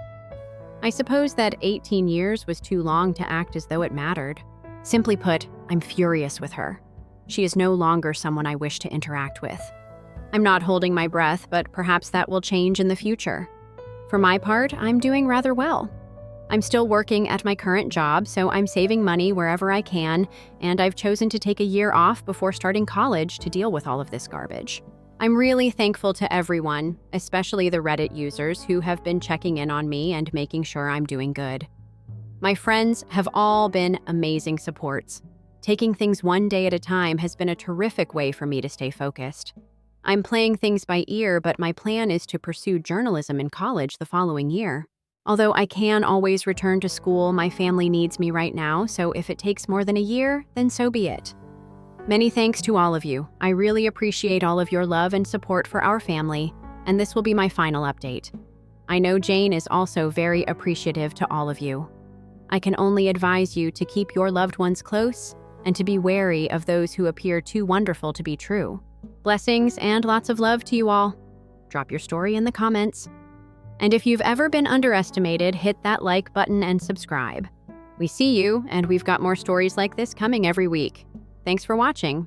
I suppose that 18 years was too long to act as though it mattered. Simply put, I'm furious with her. She is no longer someone I wish to interact with. I'm not holding my breath, but perhaps that will change in the future. For my part, I'm doing rather well. I'm still working at my current job, so I'm saving money wherever I can, and I've chosen to take a year off before starting college to deal with all of this garbage. I'm really thankful to everyone, especially the Reddit users who have been checking in on me and making sure I'm doing good. My friends have all been amazing supports. Taking things one day at a time has been a terrific way for me to stay focused. I'm playing things by ear, but my plan is to pursue journalism in college the following year. Although I can always return to school, my family needs me right now, so if it takes more than a year, then so be it. Many thanks to all of you. I really appreciate all of your love and support for our family, and this will be my final update. I know Jane is also very appreciative to all of you. I can only advise you to keep your loved ones close and to be wary of those who appear too wonderful to be true. Blessings and lots of love to you all. Drop your story in the comments. And if you've ever been underestimated, hit that like button and subscribe. We see you, and we've got more stories like this coming every week. Thanks for watching.